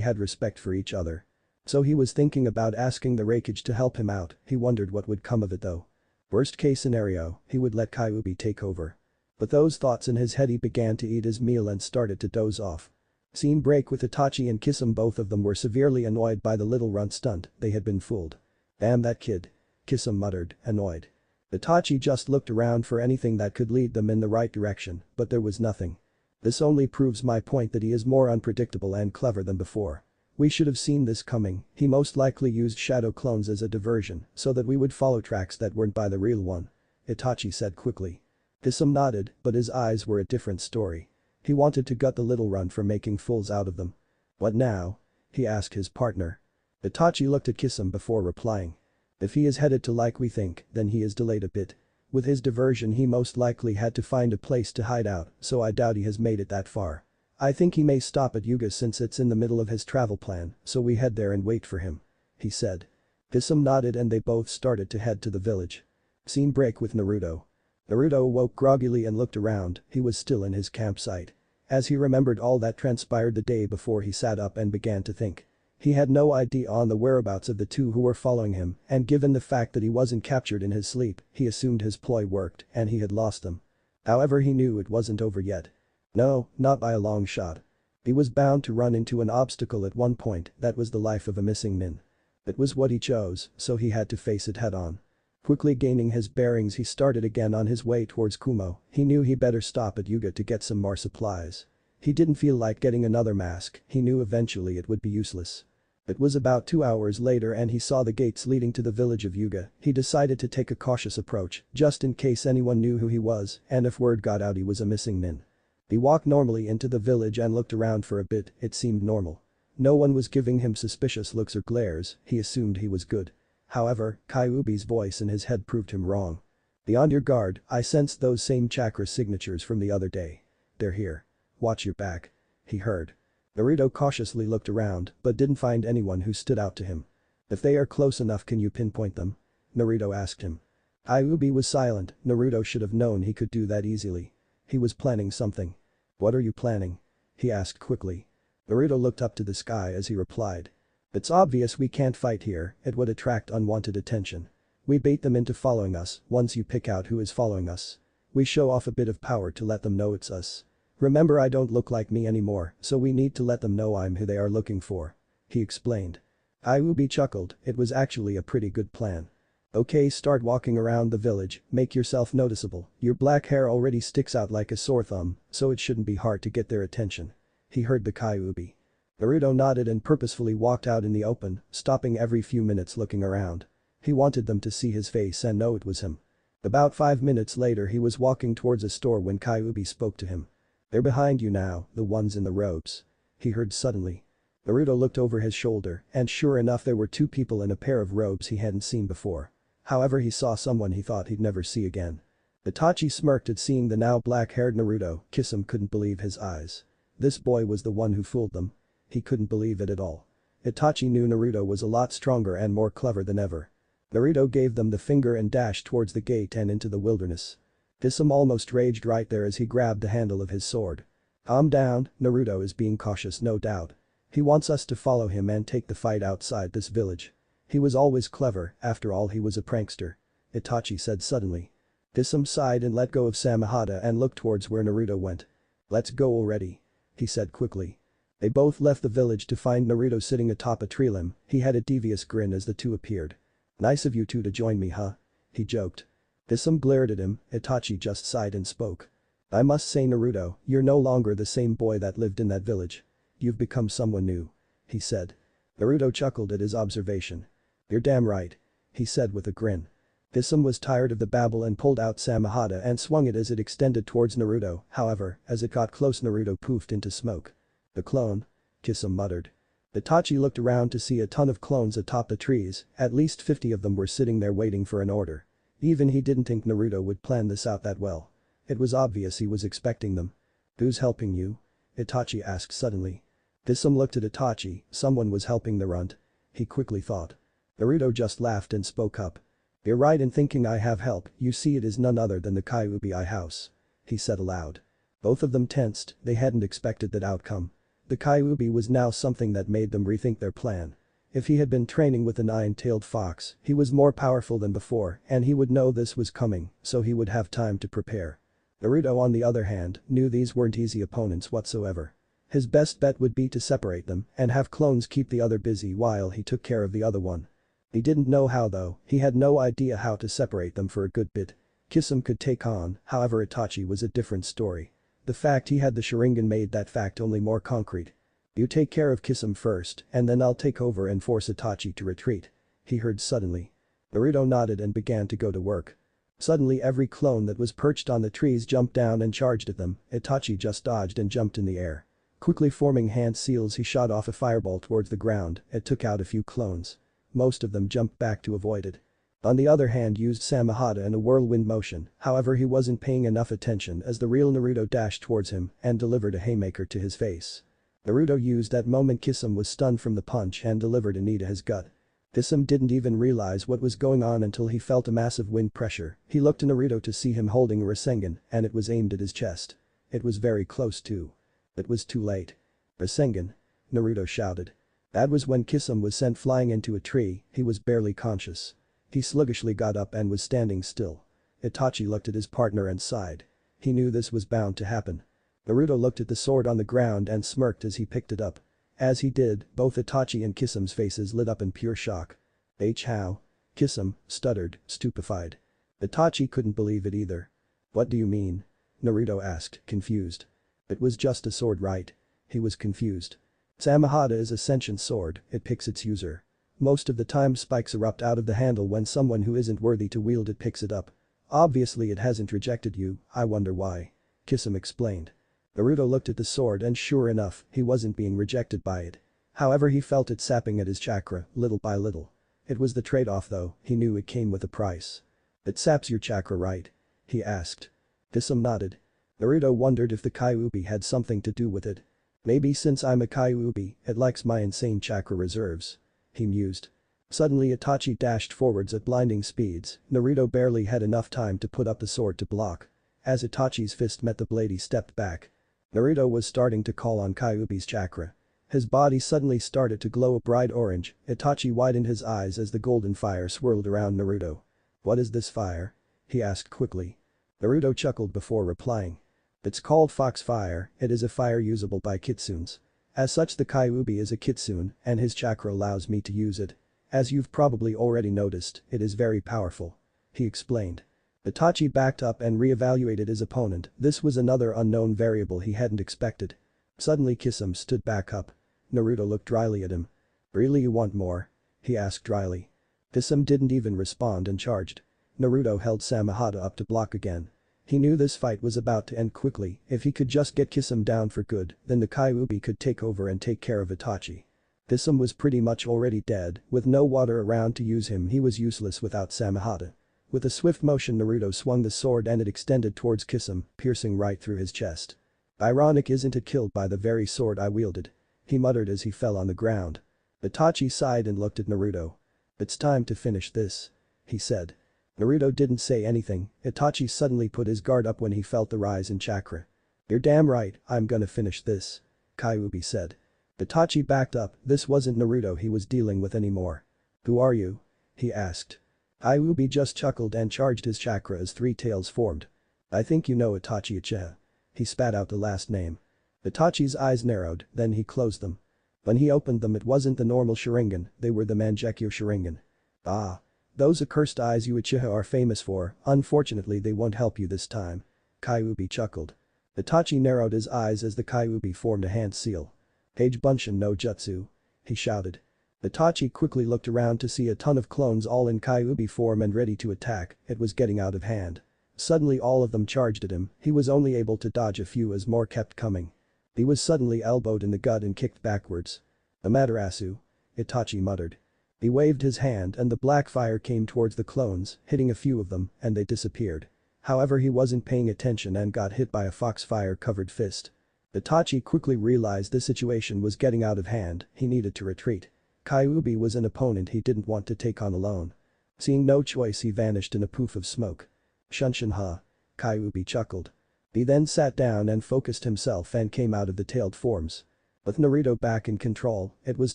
had respect for each other. So he was thinking about asking the Raikage to help him out, he wondered what would come of it though. Worst case scenario, he would let Kyuubi take over. With those thoughts in his head he began to eat his meal and started to doze off. Scene break with Itachi and Kisame, both of them were severely annoyed by the little runt stunt, they had been fooled. Damn that kid. Kisame muttered, annoyed. Itachi just looked around for anything that could lead them in the right direction, but there was nothing. This only proves my point that he is more unpredictable and clever than before. We should have seen this coming, he most likely used shadow clones as a diversion so that we would follow tracks that weren't by the real one. Itachi said quickly. Kisame nodded, but his eyes were a different story. He wanted to gut the little runt for making fools out of them. What now? He asked his partner. Itachi looked at Kisame before replying. If he is headed to like we think, then he is delayed a bit. With his diversion he most likely had to find a place to hide out, so I doubt he has made it that far. I think he may stop at Yuga since it's in the middle of his travel plan, so we head there and wait for him," he said. Kisame nodded and they both started to head to the village. Scene break with Naruto. Naruto awoke groggily and looked around, he was still in his campsite. As he remembered all that transpired the day before, he sat up and began to think. He had no idea on the whereabouts of the two who were following him, and given the fact that he wasn't captured in his sleep, he assumed his ploy worked and he had lost them. However, he knew it wasn't over yet. No, not by a long shot. He was bound to run into an obstacle at one point, that was the life of a missing nin. It was what he chose, so he had to face it head on. Quickly gaining his bearings, he started again on his way towards Kumo. He knew he better stop at Yuga to get some more supplies. He didn't feel like getting another mask, he knew eventually it would be useless. It was about 2 hours later and he saw the gates leading to the village of Yuga. He decided to take a cautious approach, just in case anyone knew who he was, and if word got out he was a missing nin. He walked normally into the village and looked around for a bit, it seemed normal. No one was giving him suspicious looks or glares, he assumed he was good. However, Kyuubi's voice in his head proved him wrong. "Be on your guard, I sensed those same chakra signatures from the other day. They're here. Watch your back," he heard. Naruto cautiously looked around, but didn't find anyone who stood out to him. "If they are close enough, can you pinpoint them?" Naruto asked him. Kyuubi was silent, Naruto should have known he could do that easily. He was planning something. "What are you planning?" he asked quickly. Naruto looked up to the sky as he replied. "It's obvious we can't fight here, it would attract unwanted attention. We bait them into following us, once you pick out who is following us. We show off a bit of power to let them know it's us. Remember, I don't look like me anymore, so we need to let them know I'm who they are looking for," he explained. Kyuubi chuckled, it was actually a pretty good plan. "Okay, start walking around the village, make yourself noticeable, your black hair already sticks out like a sore thumb, so it shouldn't be hard to get their attention," he heard the Kyuubi. Naruto nodded and purposefully walked out in the open, stopping every few minutes looking around. He wanted them to see his face and know it was him. About 5 minutes later he was walking towards a store when Kyuubi spoke to him. "They're behind you now, the ones in the robes," he heard suddenly. Naruto looked over his shoulder and sure enough there were 2 people in a pair of robes he hadn't seen before. However, he saw someone he thought he'd never see again. Itachi smirked at seeing the now black-haired Naruto. Kisame couldn't believe his eyes. This boy was the one who fooled them. He couldn't believe it at all. Itachi knew Naruto was a lot stronger and more clever than ever. Naruto gave them the finger and dashed towards the gate and into the wilderness. Kisame almost raged right there as he grabbed the handle of his sword. "Calm down, Naruto is being cautious, no doubt. He wants us to follow him and take the fight outside this village. He was always clever, after all he was a prankster," Itachi said suddenly. Kisame sighed and let go of Samehada and looked towards where Naruto went. "Let's go already," he said quickly. They both left the village to find Naruto sitting atop a tree limb. He had a devious grin as the two appeared. "Nice of you two to join me, huh?" he joked. Kisame glared at him, Itachi just sighed and spoke. "I must say, Naruto, you're no longer the same boy that lived in that village. You've become someone new," he said. Naruto chuckled at his observation. "You're damn right," he said with a grin. Kisame was tired of the babble and pulled out Samehada and swung it as it extended towards Naruto, however, as it got close Naruto poofed into smoke. "The clone?" Kisame muttered. Itachi looked around to see a ton of clones atop the trees, at least 50 of them were sitting there waiting for an order. Even he didn't think Naruto would plan this out that well. It was obvious he was expecting them. "Who's helping you?" Itachi asked suddenly. Kisame looked at Itachi, someone was helping the runt. He quickly thought. Naruto just laughed and spoke up. "You're right in thinking I have help, you see it is none other than the Kyuubi house," he said aloud. Both of them tensed, they hadn't expected that outcome. The Kyuubi was now something that made them rethink their plan. If he had been training with the nine-tailed fox, he was more powerful than before and he would know this was coming, so he would have time to prepare. Naruto on the other hand, knew these weren't easy opponents whatsoever. His best bet would be to separate them and have clones keep the other busy while he took care of the other one. He didn't know how though, he had no idea how to separate them for a good bit. Kisame could take on, however Itachi was a different story. The fact he had the Sharingan made that fact only more concrete. "You take care of Kisame first and then I'll take over and force Itachi to retreat," he heard suddenly. Naruto nodded and began to go to work. Suddenly every clone that was perched on the trees jumped down and charged at them, Itachi just dodged and jumped in the air. Quickly forming hand seals he shot off a fireball towards the ground, it took out a few clones. Most of them jumped back to avoid it. On the other hand used Samehada in a whirlwind motion, however he wasn't paying enough attention as the real Naruto dashed towards him and delivered a haymaker to his face. Naruto used that moment. Kisame was stunned from the punch and delivered a knee to his gut. Kisame didn't even realize what was going on until he felt a massive wind pressure. He looked to Naruto to see him holding a Rasengan and it was aimed at his chest. It was very close too. It was too late. Rasengan! Naruto shouted. That was when Kisame was sent flying into a tree. He was barely conscious. He sluggishly got up and was standing still. Itachi looked at his partner and sighed. He knew this was bound to happen. Naruto looked at the sword on the ground and smirked as he picked it up. As he did, both Itachi and Kisame's faces lit up in pure shock. How? Kisame stuttered, stupefied. Itachi couldn't believe it either. What do you mean? Naruto asked, confused. It was just a sword, right? He was confused. Samehada is a sentient sword, it picks its user. Most of the time spikes erupt out of the handle when someone who isn't worthy to wield it picks it up. Obviously it hasn't rejected you, I wonder why. Kisame explained. Naruto looked at the sword and sure enough, he wasn't being rejected by it. However he felt it sapping at his chakra, little by little. It was the trade-off though, he knew it came with a price. It saps your chakra, right? He asked. Kisame nodded. Naruto wondered if the Kyuubi had something to do with it. Maybe since I'm a Kyuubi, it likes my insane chakra reserves. He mused. Suddenly Itachi dashed forwards at blinding speeds. Naruto barely had enough time to put up the sword to block. As Itachi's fist met the blade he stepped back. Naruto was starting to call on Kyuubi's chakra. His body suddenly started to glow a bright orange. Itachi widened his eyes as the golden fire swirled around Naruto. What is this fire? He asked quickly. Naruto chuckled before replying. It's called Fox Fire, it is a fire usable by kitsunes. As such the Kyuubi is a kitsune and his chakra allows me to use it. As you've probably already noticed, it is very powerful. He explained. Itachi backed up and re-evaluated his opponent. This was another unknown variable he hadn't expected. Suddenly Kisame stood back up. Naruto looked dryly at him. Really, you want more? He asked dryly. Kisame didn't even respond and charged. Naruto held Samehada up to block again. He knew this fight was about to end quickly. If he could just get Kisame down for good, then the Kyuubi could take over and take care of Itachi. Kisame was pretty much already dead. With no water around to use him, he was useless without Samehada. With a swift motion Naruto swung the sword and it extended towards Kisame, piercing right through his chest. Ironic, isn't it, killed by the very sword I wielded? He muttered as he fell on the ground. Itachi sighed and looked at Naruto. It's time to finish this. He said. Naruto didn't say anything. Itachi suddenly put his guard up when he felt the rise in chakra. You're damn right, I'm gonna finish this. Kyuubi said. Itachi backed up. This wasn't Naruto he was dealing with anymore. Who are you? He asked. Kyuubi just chuckled and charged his chakra as three tails formed. I think you know Itachi Uchiha. He spat out the last name. Itachi's eyes narrowed, then he closed them. When he opened them it wasn't the normal Sharingan, they were the Mangekyo Sharingan. Ah. Those accursed eyes you Uchiha are famous for, unfortunately they won't help you this time. Kyuubi chuckled. Itachi narrowed his eyes as the Kyuubi formed a hand seal. Page Bunshin no Jutsu. He shouted. Itachi quickly looked around to see a ton of clones all in Kyuubi form and ready to attack. It was getting out of hand. Suddenly all of them charged at him. He was only able to dodge a few as more kept coming. He was suddenly elbowed in the gut and kicked backwards. Amaterasu. Itachi muttered. He waved his hand and the black fire came towards the clones, hitting a few of them, and they disappeared. However, he wasn't paying attention and got hit by a foxfire-covered fist. Itachi quickly realized the situation was getting out of hand. He needed to retreat. Kyuubi was an opponent he didn't want to take on alone. Seeing no choice, he vanished in a poof of smoke. Shunshin ha. Kyuubi chuckled. He then sat down and focused himself and came out of the tailed forms. With Naruto back in control, it was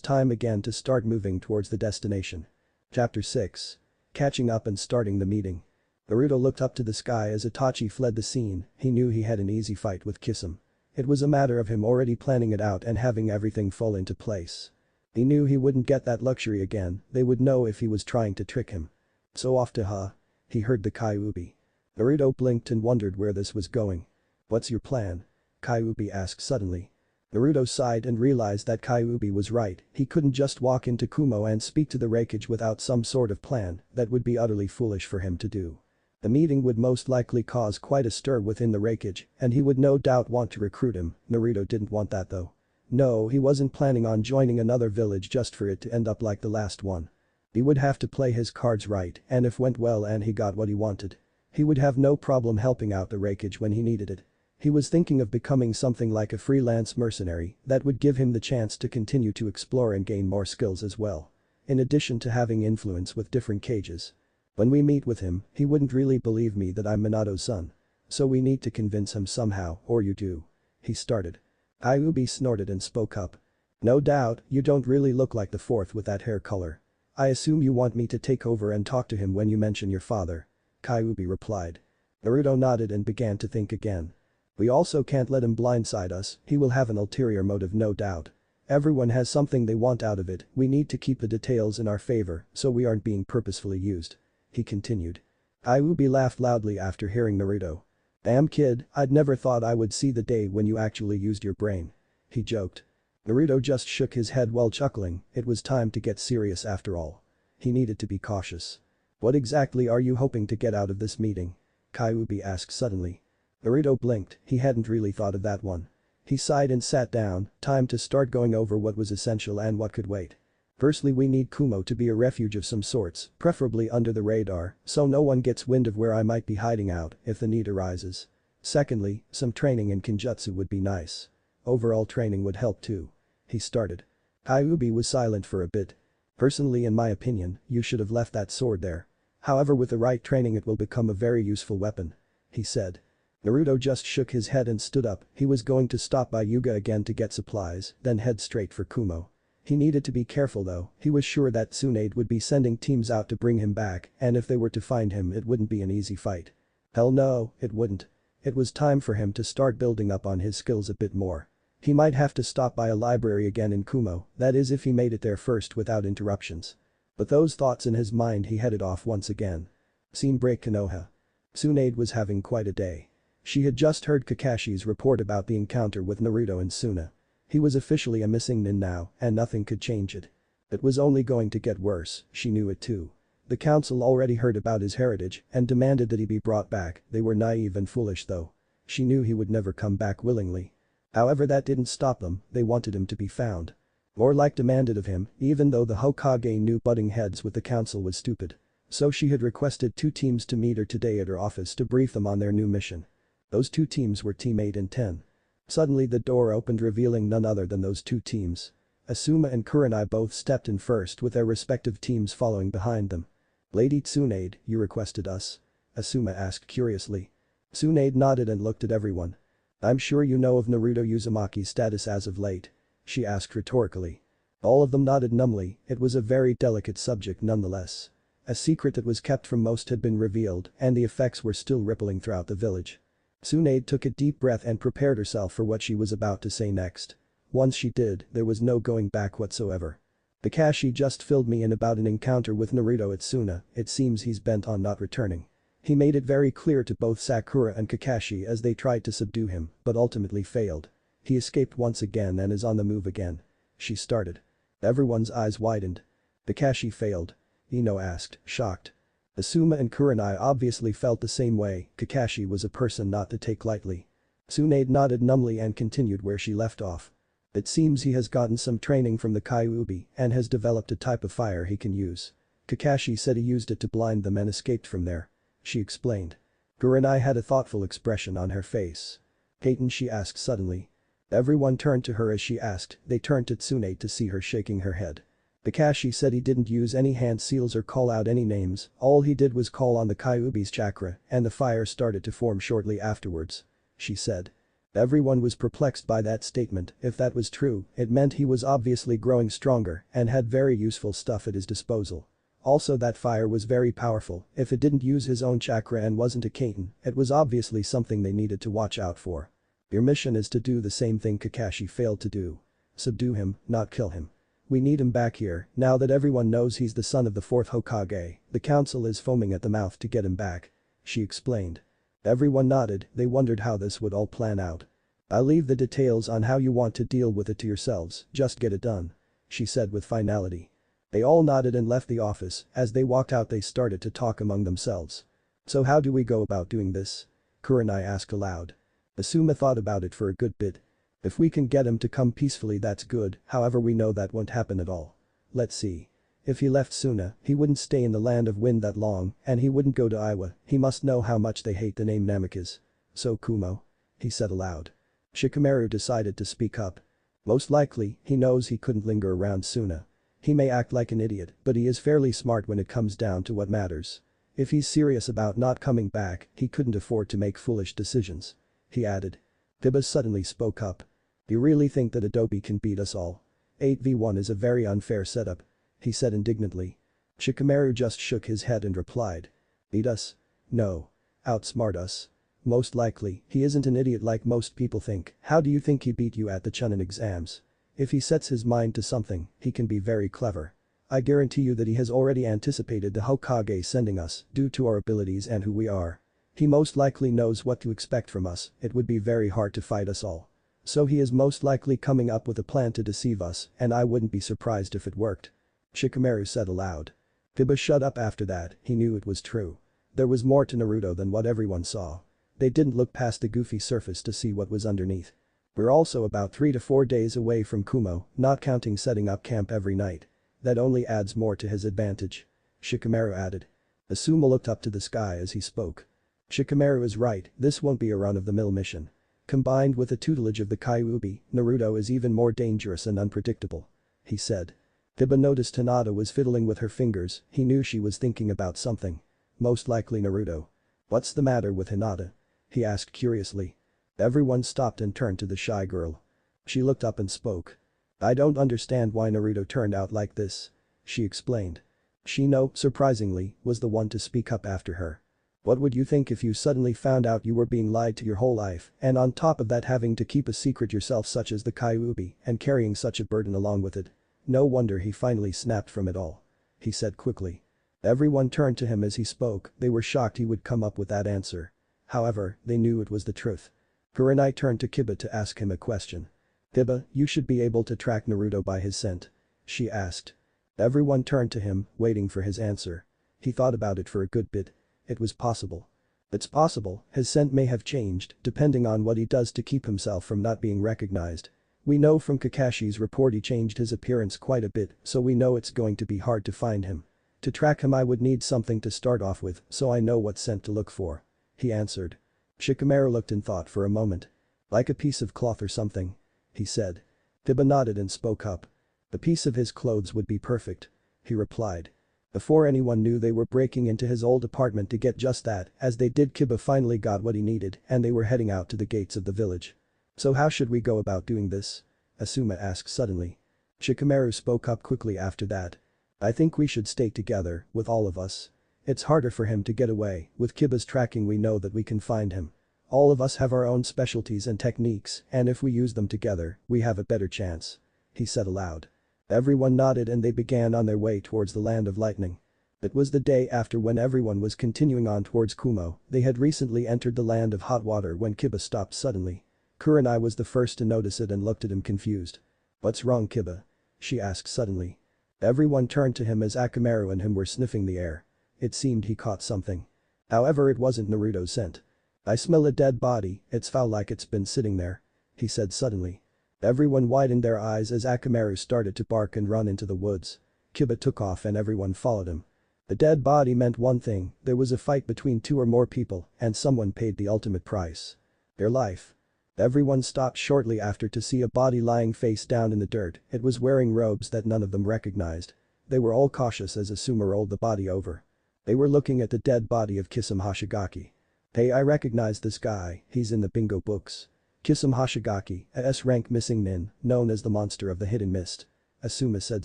time again to start moving towards the destination. Chapter 6. Catching up and starting the meeting. Naruto looked up to the sky as Itachi fled the scene. He knew he had an easy fight with Kisame. It was a matter of him already planning it out and having everything fall into place. He knew he wouldn't get that luxury again, they would know if he was trying to trick him. So off to Ha. He heard the Kyuubi. Naruto blinked and wondered where this was going. What's your plan? Kyuubi asked suddenly. Naruto sighed and realized that Kyuubi was right. He couldn't just walk into Kumo and speak to the Raikage without some sort of plan. That would be utterly foolish for him to do. The meeting would most likely cause quite a stir within the Raikage, and he would no doubt want to recruit him. Naruto didn't want that though. No, he wasn't planning on joining another village just for it to end up like the last one. He would have to play his cards right, and if went well and he got what he wanted, he would have no problem helping out the Raikage when he needed it. He was thinking of becoming something like a freelance mercenary that would give him the chance to continue to explore and gain more skills as well. In addition to having influence with different cages. When we meet with him, he wouldn't really believe me that I'm Minato's son. So we need to convince him somehow, or you do. He started. Kyuubi snorted and spoke up. No doubt, you don't really look like the fourth with that hair color. I assume you want me to take over and talk to him when you mention your father. Kyuubi replied. Naruto nodded and began to think again. We also can't let him blindside us, he will have an ulterior motive no doubt. Everyone has something they want out of it, we need to keep the details in our favor so we aren't being purposefully used. He continued. Kyuubi laughed loudly after hearing Naruto. Damn kid, I'd never thought I would see the day when you actually used your brain. He joked. Naruto just shook his head while chuckling, it was time to get serious after all. He needed to be cautious. What exactly are you hoping to get out of this meeting? Kyuubi asked suddenly. Naruto blinked, he hadn't really thought of that one. He sighed and sat down, time to start going over what was essential and what could wait. Firstly, we need Kumo to be a refuge of some sorts, preferably under the radar, so no one gets wind of where I might be hiding out if the need arises. Secondly, some training in Kenjutsu would be nice. Overall training would help too. He started. Kyuubi was silent for a bit. Personally, in my opinion, you should have left that sword there. However, with the right training it will become a very useful weapon. He said. Naruto just shook his head and stood up, he was going to stop by Yuga again to get supplies, then head straight for Kumo. He needed to be careful though, he was sure that Tsunade would be sending teams out to bring him back, and if they were to find him it wouldn't be an easy fight. Hell no, it wouldn't. It was time for him to start building up on his skills a bit more. He might have to stop by a library again in Kumo, that is if he made it there first without interruptions. With those thoughts in his mind he headed off once again. Scene break. Konoha. Tsunade was having quite a day. She had just heard Kakashi's report about the encounter with Naruto and Suna. He was officially a missing nin now, and nothing could change it. It was only going to get worse, she knew it too. The council already heard about his heritage and demanded that he be brought back, they were naive and foolish though. She knew he would never come back willingly. However, that didn't stop them, they wanted him to be found. More like demanded of him, even though the Hokage knew butting heads with the council was stupid. So she had requested 2 teams to meet her today at her office to brief them on their new mission. Those 2 teams were Team 8 and 10. Suddenly the door opened revealing none other than those 2 teams. Asuma and Kurenai both stepped in first with their respective teams following behind them. Lady Tsunade, you requested us? Asuma asked curiously. Tsunade nodded and looked at everyone. I'm sure you know of Naruto Uzumaki's status as of late. She asked rhetorically. All of them nodded numbly, it was a very delicate subject nonetheless. A secret that was kept from most had been revealed and the effects were still rippling throughout the village. Tsunade took a deep breath and prepared herself for what she was about to say next. Once she did, there was no going back whatsoever. Kakashi just filled me in about an encounter with Naruto at Suna, it seems he's bent on not returning. He made it very clear to both Sakura and Kakashi as they tried to subdue him, but ultimately failed. He escaped once again and is on the move again. She started. Everyone's eyes widened. Kakashi failed? Ino asked, shocked. Asuma and Kurenai obviously felt the same way, Kakashi was a person not to take lightly. Tsunade nodded numbly and continued where she left off. It seems he has gotten some training from the Kyuubi and has developed a type of fire he can use. Kakashi said he used it to blind them and escaped from there. She explained. Kurenai had a thoughtful expression on her face. Kaiten, she asked suddenly. Everyone turned to her as she asked, they turned to Tsunade to see her shaking her head. Kakashi said he didn't use any hand seals or call out any names, all he did was call on the Kyuubi's chakra and the fire started to form shortly afterwards. She said. Everyone was perplexed by that statement, if that was true, it meant he was obviously growing stronger and had very useful stuff at his disposal. Also that fire was very powerful, if it didn't use his own chakra and wasn't a Kaiten, it was obviously something they needed to watch out for. Your mission is to do the same thing Kakashi failed to do. Subdue him, not kill him. We need him back here, now that everyone knows he's the son of the 4th Hokage, the council is foaming at the mouth to get him back. She explained. Everyone nodded, they wondered how this would all plan out. I'll leave the details on how you want to deal with it to yourselves, just get it done. She said with finality. They all nodded and left the office, as they walked out they started to talk among themselves. So how do we go about doing this? Kurenai asked aloud. Asuma thought about it for a good bit. If we can get him to come peacefully that's good, however we know that won't happen at all. Let's see. If he left Suna, he wouldn't stay in the land of wind that long, and he wouldn't go to Iwa. He must know how much they hate the name Namikaze. So Kumo? He said aloud. Shikamaru decided to speak up. Most likely, he knows he couldn't linger around Suna. He may act like an idiot, but he is fairly smart when it comes down to what matters. If he's serious about not coming back, he couldn't afford to make foolish decisions. He added. Biba suddenly spoke up. You really think that Adobe can beat us all? 8v1 is a very unfair setup. He said indignantly. Shikamaru just shook his head and replied. Beat us? No. Outsmart us. Most likely, he isn't an idiot like most people think. How do you think he beat you at the Chunin exams? If he sets his mind to something, he can be very clever. I guarantee you that he has already anticipated the Hokage sending us due to our abilities and who we are. He most likely knows what to expect from us. It would be very hard to fight us all. So he is most likely coming up with a plan to deceive us, and I wouldn't be surprised if it worked. Shikamaru said aloud. Biba shut up after that. He knew it was true. There was more to Naruto than what everyone saw. They didn't look past the goofy surface to see what was underneath. We're also about 3 to 4 days away from Kumo, not counting setting up camp every night. That only adds more to his advantage. Shikamaru added. Asuma looked up to the sky as he spoke. Shikamaru is right, this won't be a run-of-the-mill mission. Combined with the tutelage of the Kyuubi, Naruto is even more dangerous and unpredictable. He said. Biba noticed Hinata was fiddling with her fingers. He knew she was thinking about something. Most likely Naruto. What's the matter with Hinata? He asked curiously. Everyone stopped and turned to the shy girl. She looked up and spoke. I don't understand why Naruto turned out like this. She explained. Shino, surprisingly, was the one to speak up after her. What would you think if you suddenly found out you were being lied to your whole life, and on top of that having to keep a secret yourself such as the Kyuubi, and carrying such a burden along with it? No wonder he finally snapped from it all. He said quickly. Everyone turned to him as he spoke. They were shocked he would come up with that answer. However, they knew it was the truth. Kurenai turned to Kiba to ask him a question. Kiba, you should be able to track Naruto by his scent. She asked. Everyone turned to him, waiting for his answer. He thought about it for a good bit. It was possible. It's possible, his scent may have changed, depending on what he does to keep himself from not being recognized. We know from Kakashi's report he changed his appearance quite a bit, so we know it's going to be hard to find him. To track him I would need something to start off with, so I know what scent to look for. He answered. Shikamaru looked in thought for a moment. Like a piece of cloth or something. He said. Kiba nodded and spoke up. A piece of his clothes would be perfect. He replied. Before anyone knew they were breaking into his old apartment to get just that, as they did Kiba finally got what he needed and they were heading out to the gates of the village. So how should we go about doing this? Asuma asked suddenly. Shikamaru spoke up quickly after that. I think we should stay together, with all of us. It's harder for him to get away. With Kiba's tracking we know that we can find him. All of us have our own specialties and techniques, and if we use them together, we have a better chance. He said aloud. Everyone nodded and they began on their way towards the land of lightning. It was the day after when everyone was continuing on towards Kumo. They had recently entered the land of hot water when Kiba stopped suddenly. Kurenai was the first to notice it and looked at him confused. What's wrong, Kiba? She asked suddenly. Everyone turned to him as Akamaru and him were sniffing the air. It seemed he caught something. However, it wasn't Naruto's scent. I smell a dead body, it's foul like it's been sitting there. He said suddenly. Everyone widened their eyes as Akamaru started to bark and run into the woods. Kiba took off and everyone followed him. The dead body meant one thing, there was a fight between 2 or more people and someone paid the ultimate price. Their life. Everyone stopped shortly after to see a body lying face down in the dirt. It was wearing robes that none of them recognized. They were all cautious as Asuma rolled the body over. They were looking at the dead body of Kisame Hoshigaki. Hey, I recognize this guy, he's in the bingo books. Kisame Hoshigaki, a S-rank missing nin, known as the monster of the hidden mist. Asuma said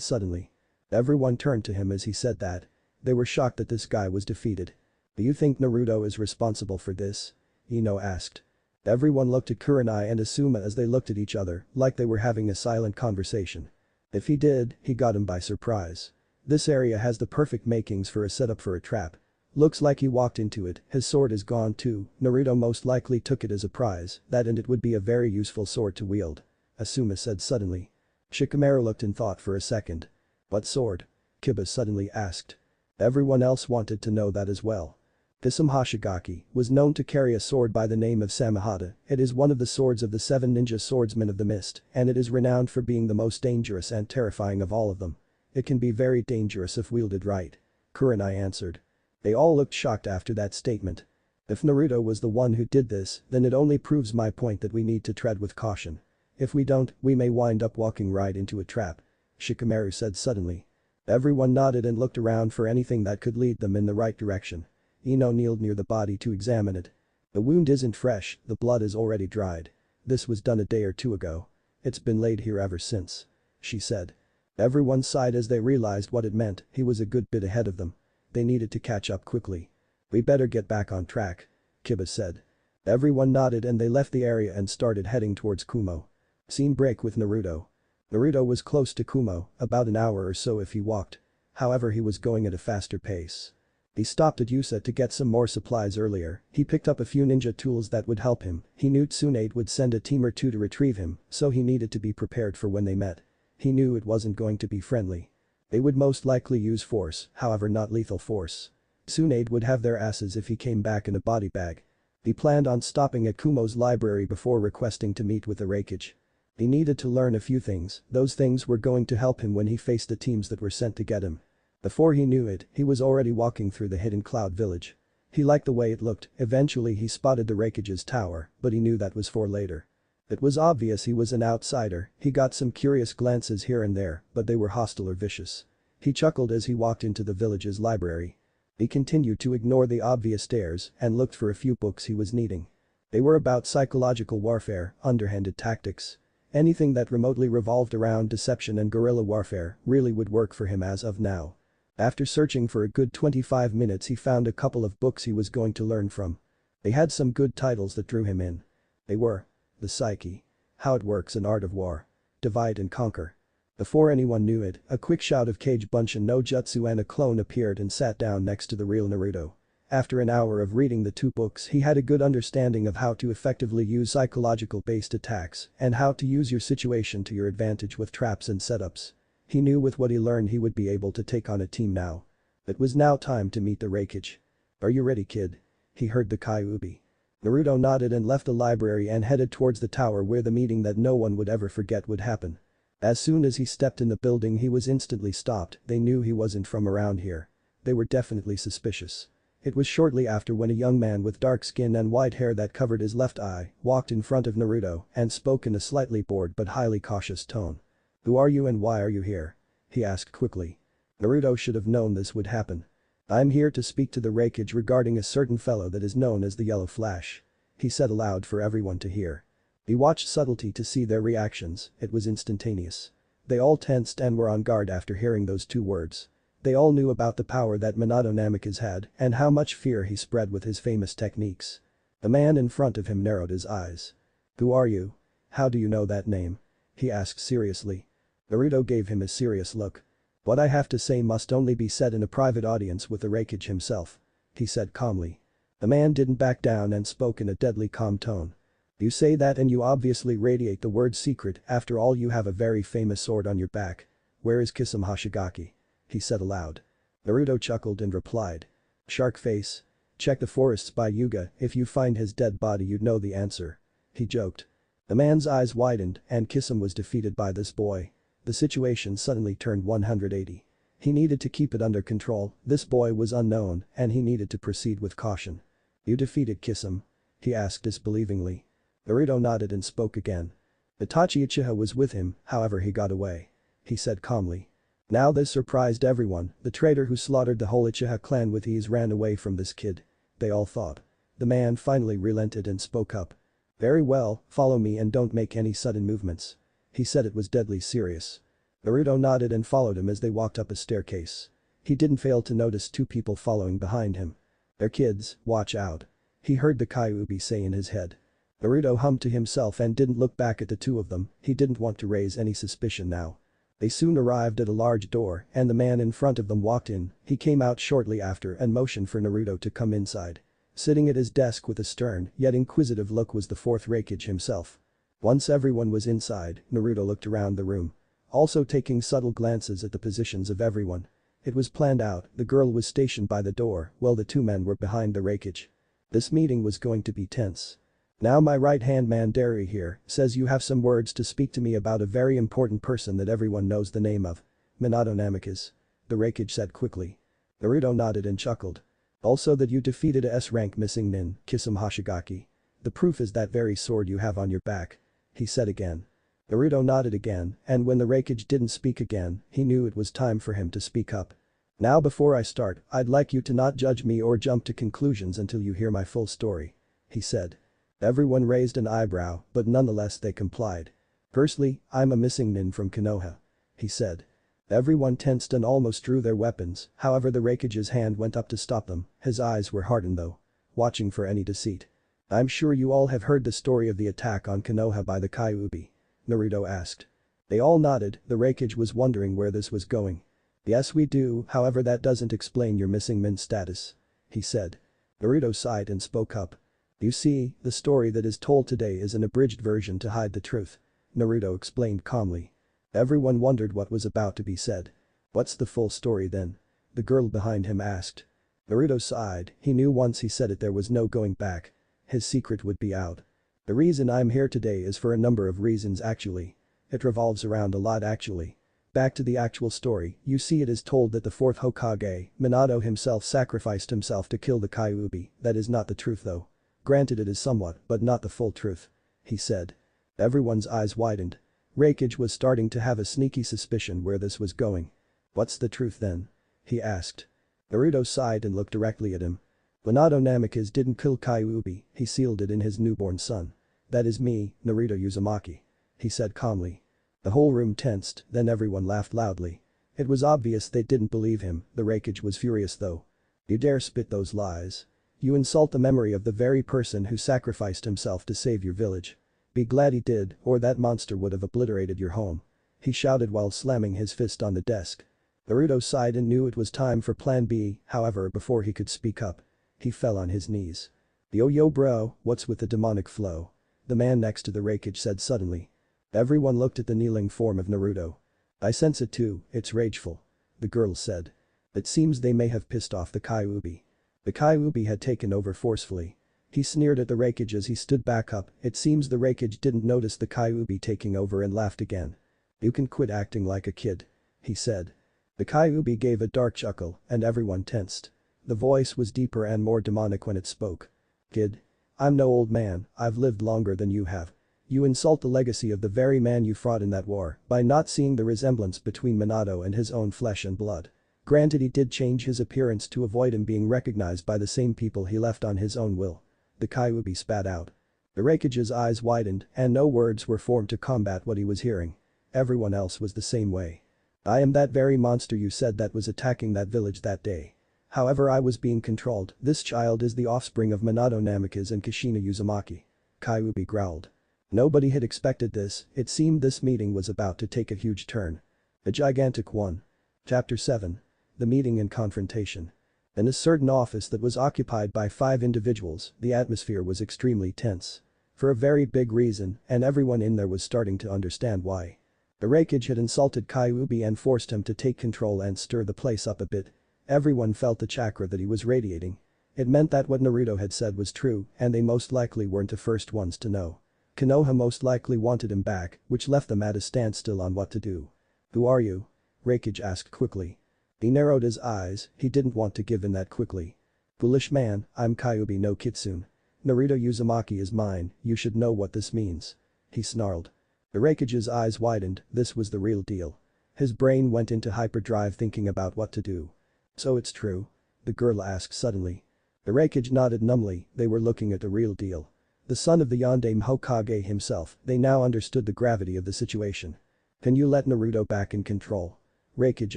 suddenly. Everyone turned to him as he said that. They were shocked that this guy was defeated. Do you think Naruto is responsible for this? Ino asked. Everyone looked at Kurenai and Asuma as they looked at each other, like they were having a silent conversation. If he did, he got him by surprise. This area has the perfect makings for a setup for a trap. Looks like he walked into it, his sword is gone too, Naruto most likely took it as a prize, and it would be a very useful sword to wield. Asuma said suddenly. Shikamaru looked in thought for a second. What sword? Kiba suddenly asked. Everyone else wanted to know that as well. Kisame Hoshigaki was known to carry a sword by the name of Samehada. It is one of the swords of the 7 ninja swordsmen of the mist, and it is renowned for being the most dangerous and terrifying of all of them. It can be very dangerous if wielded right. Kurenai answered. They all looked shocked after that statement. If Naruto was the one who did this, then it only proves my point that we need to tread with caution. If we don't, we may wind up walking right into a trap, Shikamaru said suddenly. Everyone nodded and looked around for anything that could lead them in the right direction. Ino kneeled near the body to examine it. The wound isn't fresh, the blood is already dried. This was done a day or two ago. It's been laid here ever since, she said. Everyone sighed as they realized what it meant. He was a good bit ahead of them. They needed to catch up quickly. We better get back on track, Kiba said. Everyone nodded and they left the area and started heading towards Kumo. Scene break with Naruto. Naruto was close to Kumo, about an hour or so if he walked. However, he was going at a faster pace. He stopped at Yusa to get some more supplies earlier. He picked up a few ninja tools that would help him. He knew Tsunade would send a team or two to retrieve him, so he needed to be prepared for when they met. He knew it wasn't going to be friendly. They would most likely use force, however not lethal force. Tsunade would have their asses if he came back in a body bag. He planned on stopping at Kumo's library before requesting to meet with the Raikage. He needed to learn a few things, those things were going to help him when he faced the teams that were sent to get him. Before he knew it, he was already walking through the hidden cloud village. He liked the way it looked. Eventually he spotted the Raikage's tower, but he knew that was for later. It was obvious he was an outsider. He got some curious glances here and there, but they were hostile or vicious. He chuckled as he walked into the village's library. He continued to ignore the obvious stares and looked for a few books he was needing. They were about psychological warfare, underhanded tactics. Anything that remotely revolved around deception and guerrilla warfare really would work for him as of now. After searching for a good 25 minutes he found a couple of books he was going to learn from. They had some good titles that drew him in. They were The Psyche, How It Works, An Art of War, Divide and Conquer. Before anyone knew it, a quick shout of Kage Bunshin no Jutsu and a clone appeared and sat down next to the real Naruto. After an hour of reading the two books he had a good understanding of how to effectively use psychological-based attacks and how to use your situation to your advantage with traps and setups. He knew with what he learned he would be able to take on a team now. It was now time to meet the Raikage. Are you ready, kid? He heard the Kyuubi. Naruto nodded and left the library and headed towards the tower where the meeting that no one would ever forget would happen. As soon as he stepped in the building he was instantly stopped. They knew he wasn't from around here. They were definitely suspicious. It was shortly after when a young man with dark skin and white hair that covered his left eye walked in front of Naruto and spoke in a slightly bored but highly cautious tone. Who are you and why are you here? He asked quickly. Naruto should have known this would happen. I'm here to speak to the Raikage regarding a certain fellow that is known as the Yellow Flash. He said aloud for everyone to hear. He watched subtlety to see their reactions. It was instantaneous. They all tensed and were on guard after hearing those two words. They all knew about the power that Minato Namikaze had and how much fear he spread with his famous techniques. The man in front of him narrowed his eyes. Who are you? How do you know that name? He asked seriously. Naruto gave him a serious look. What I have to say must only be said in a private audience with the Raikage himself, he said calmly. The man didn't back down and spoke in a deadly calm tone. You say that and you obviously radiate the word secret. After all, you have a very famous sword on your back. Where is Kisame Hoshigaki? He said aloud. Naruto chuckled and replied. Shark face. Check the forests by Yuga. If you find his dead body you'd know the answer. He joked. The man's eyes widened and Kisame was defeated by this boy. The situation suddenly turned 180. He needed to keep it under control. This boy was unknown and he needed to proceed with caution. You defeated Kisame? He asked disbelievingly. Naruto nodded and spoke again. Itachi Uchiha was with him, however he got away. He said calmly. Now this surprised everyone. The traitor who slaughtered the whole Uchiha clan with ease ran away from this kid. They all thought. The man finally relented and spoke up. Very well, follow me and don't make any sudden movements. He said it was deadly serious. Naruto nodded and followed him as they walked up a staircase. He didn't fail to notice two people following behind him. They're kids, watch out. He heard the Kyuubi say in his head. Naruto hummed to himself and didn't look back at the two of them. He didn't want to raise any suspicion now. They soon arrived at a large door and the man in front of them walked in. He came out shortly after and motioned for Naruto to come inside. Sitting at his desk with a stern yet inquisitive look was the fourth Raikage himself. Once everyone was inside, Naruto looked around the room. Also taking subtle glances at the positions of everyone. It was planned out. The girl was stationed by the door while the two men were behind the Raikage. This meeting was going to be tense. Now my right-hand man Dari here says you have some words to speak to me about a very important person that everyone knows the name of. Minato Namikaze. The Raikage said quickly. Naruto nodded and chuckled. Also that you defeated a S-rank missing nin, Kisame Hoshigaki. The proof is that very sword you have on your back. He said again. Naruto nodded again, and when the Raikage didn't speak again, he knew it was time for him to speak up. Now before I start, I'd like you to not judge me or jump to conclusions until you hear my full story. He said. Everyone raised an eyebrow, but nonetheless they complied. Firstly, I'm a missing nin from Konoha. He said. Everyone tensed and almost drew their weapons, however the Raikage's hand went up to stop them, his eyes were hardened though. Watching for any deceit. I'm sure you all have heard the story of the attack on Konoha by the Kyuubi. Naruto asked. They all nodded, the Raikage was wondering where this was going. Yes we do, however that doesn't explain your missing min status. He said. Naruto sighed and spoke up. You see, the story that is told today is an abridged version to hide the truth. Naruto explained calmly. Everyone wondered what was about to be said. What's the full story then? The girl behind him asked. Naruto sighed, he knew once he said it there was no going back. His secret would be out. The reason I'm here today is for a number of reasons actually. It revolves around a lot actually. Back to the actual story, you see it is told that the 4th Hokage, Minato himself sacrificed himself to kill the Kyuubi, that is not the truth though. Granted it is somewhat, but not the full truth. He said. Everyone's eyes widened. Raikage was starting to have a sneaky suspicion where this was going. What's the truth then? He asked. Naruto sighed and looked directly at him. Minato Namikaze didn't kill Kyuubi, he sealed it in his newborn son. That is me, Naruto Uzumaki. He said calmly. The whole room tensed, then everyone laughed loudly. It was obvious they didn't believe him, the Raikage was furious though. You dare spit those lies? You insult the memory of the very person who sacrificed himself to save your village. Be glad he did, or that monster would have obliterated your home. He shouted while slamming his fist on the desk. Naruto sighed and knew it was time for plan B, however before he could speak up. He fell on his knees. Yo bro, what's with the demonic flow? The man next to the Raikage said suddenly. Everyone looked at the kneeling form of Naruto. I sense it too, it's rageful. The girl said. It seems they may have pissed off the Kyuubi. The Kyuubi had taken over forcefully. He sneered at the Raikage as he stood back up, it seems the Raikage didn't notice the Kyuubi taking over and laughed again. You can quit acting like a kid. He said. The Kyuubi gave a dark chuckle, and everyone tensed. The voice was deeper and more demonic when it spoke. Kid. I'm no old man, I've lived longer than you have. You insult the legacy of the very man you fought in that war by not seeing the resemblance between Minato and his own flesh and blood. Granted he did change his appearance to avoid him being recognized by the same people he left on his own will. The Kyuubi spat out. The Raikage's eyes widened and no words were formed to combat what he was hearing. Everyone else was the same way. I am that very monster you said that was attacking that village that day. However I was being controlled, this child is the offspring of Minato Namikaze and Kushina Uzumaki. Kyuubi growled. Nobody had expected this, it seemed this meeting was about to take a huge turn. A gigantic one. Chapter 7. The Meeting and Confrontation. In a certain office that was occupied by 5 individuals, the atmosphere was extremely tense. For a very big reason, and everyone in there was starting to understand why. The Raikage had insulted Kyuubi and forced him to take control and stir the place up a bit. Everyone felt the chakra that he was radiating. It meant that what Naruto had said was true, and they most likely weren't the first ones to know. Konoha most likely wanted him back, which left them at a standstill on what to do. Who are you? Raikage asked quickly. He narrowed his eyes, he didn't want to give in that quickly. Foolish man, I'm Kyuubi no Kitsune. Naruto Uzumaki is mine, you should know what this means. He snarled. The Raikage's eyes widened, this was the real deal. His brain went into hyperdrive thinking about what to do. So it's true? The girl asked suddenly. The Raikage nodded numbly, they were looking at the real deal. The son of the Yondaime Hokage himself, they now understood the gravity of the situation. Can you let Naruto back in control? Raikage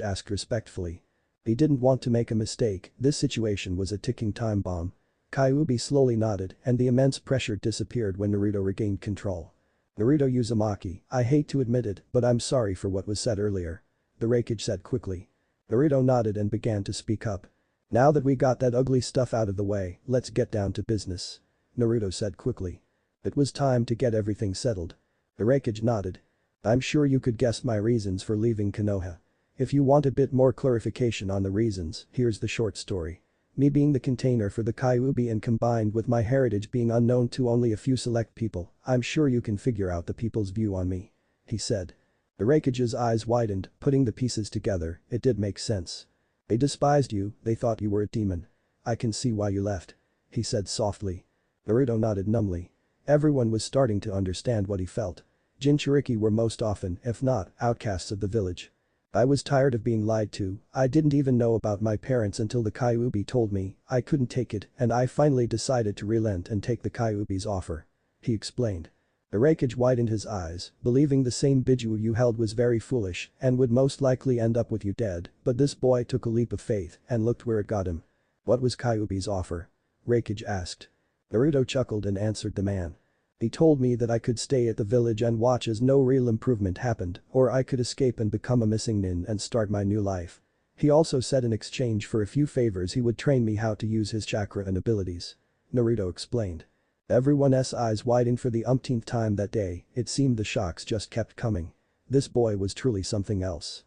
asked respectfully. He didn't want to make a mistake, this situation was a ticking time bomb. Kyuubi slowly nodded and the immense pressure disappeared when Naruto regained control. Naruto Uzumaki, I hate to admit it, but I'm sorry for what was said earlier. The Raikage said quickly. Naruto nodded and began to speak up. Now that we got that ugly stuff out of the way, let's get down to business. Naruto said quickly. It was time to get everything settled. The Raikage nodded. I'm sure you could guess my reasons for leaving Konoha. If you want a bit more clarification on the reasons, here's the short story. Me being the container for the Kyuubi and combined with my heritage being unknown to only a few select people, I'm sure you can figure out the people's view on me. He said. The Raikage's eyes widened, putting the pieces together. It did make sense. They despised you, they thought you were a demon. I can see why you left. He said softly. Naruto nodded numbly. Everyone was starting to understand what he felt. Jinchuriki were most often, if not, outcasts of the village. I was tired of being lied to. I didn't even know about my parents until the Kyuubi told me. I couldn't take it and I finally decided to relent and take the Kyuubi's offer. He explained. The Raikage widened his eyes, believing the same Biju you held was very foolish and would most likely end up with you dead, but this boy took a leap of faith and looked where it got him. What was Kyuubi's offer? Raikage asked. Naruto chuckled and answered the man. He told me that I could stay at the village and watch as no real improvement happened, or I could escape and become a missing nin and start my new life. He also said in exchange for a few favors he would train me how to use his chakra and abilities. Naruto explained. Everyone's eyes widened for the umpteenth time that day. It seemed the shocks just kept coming. This boy was truly something else.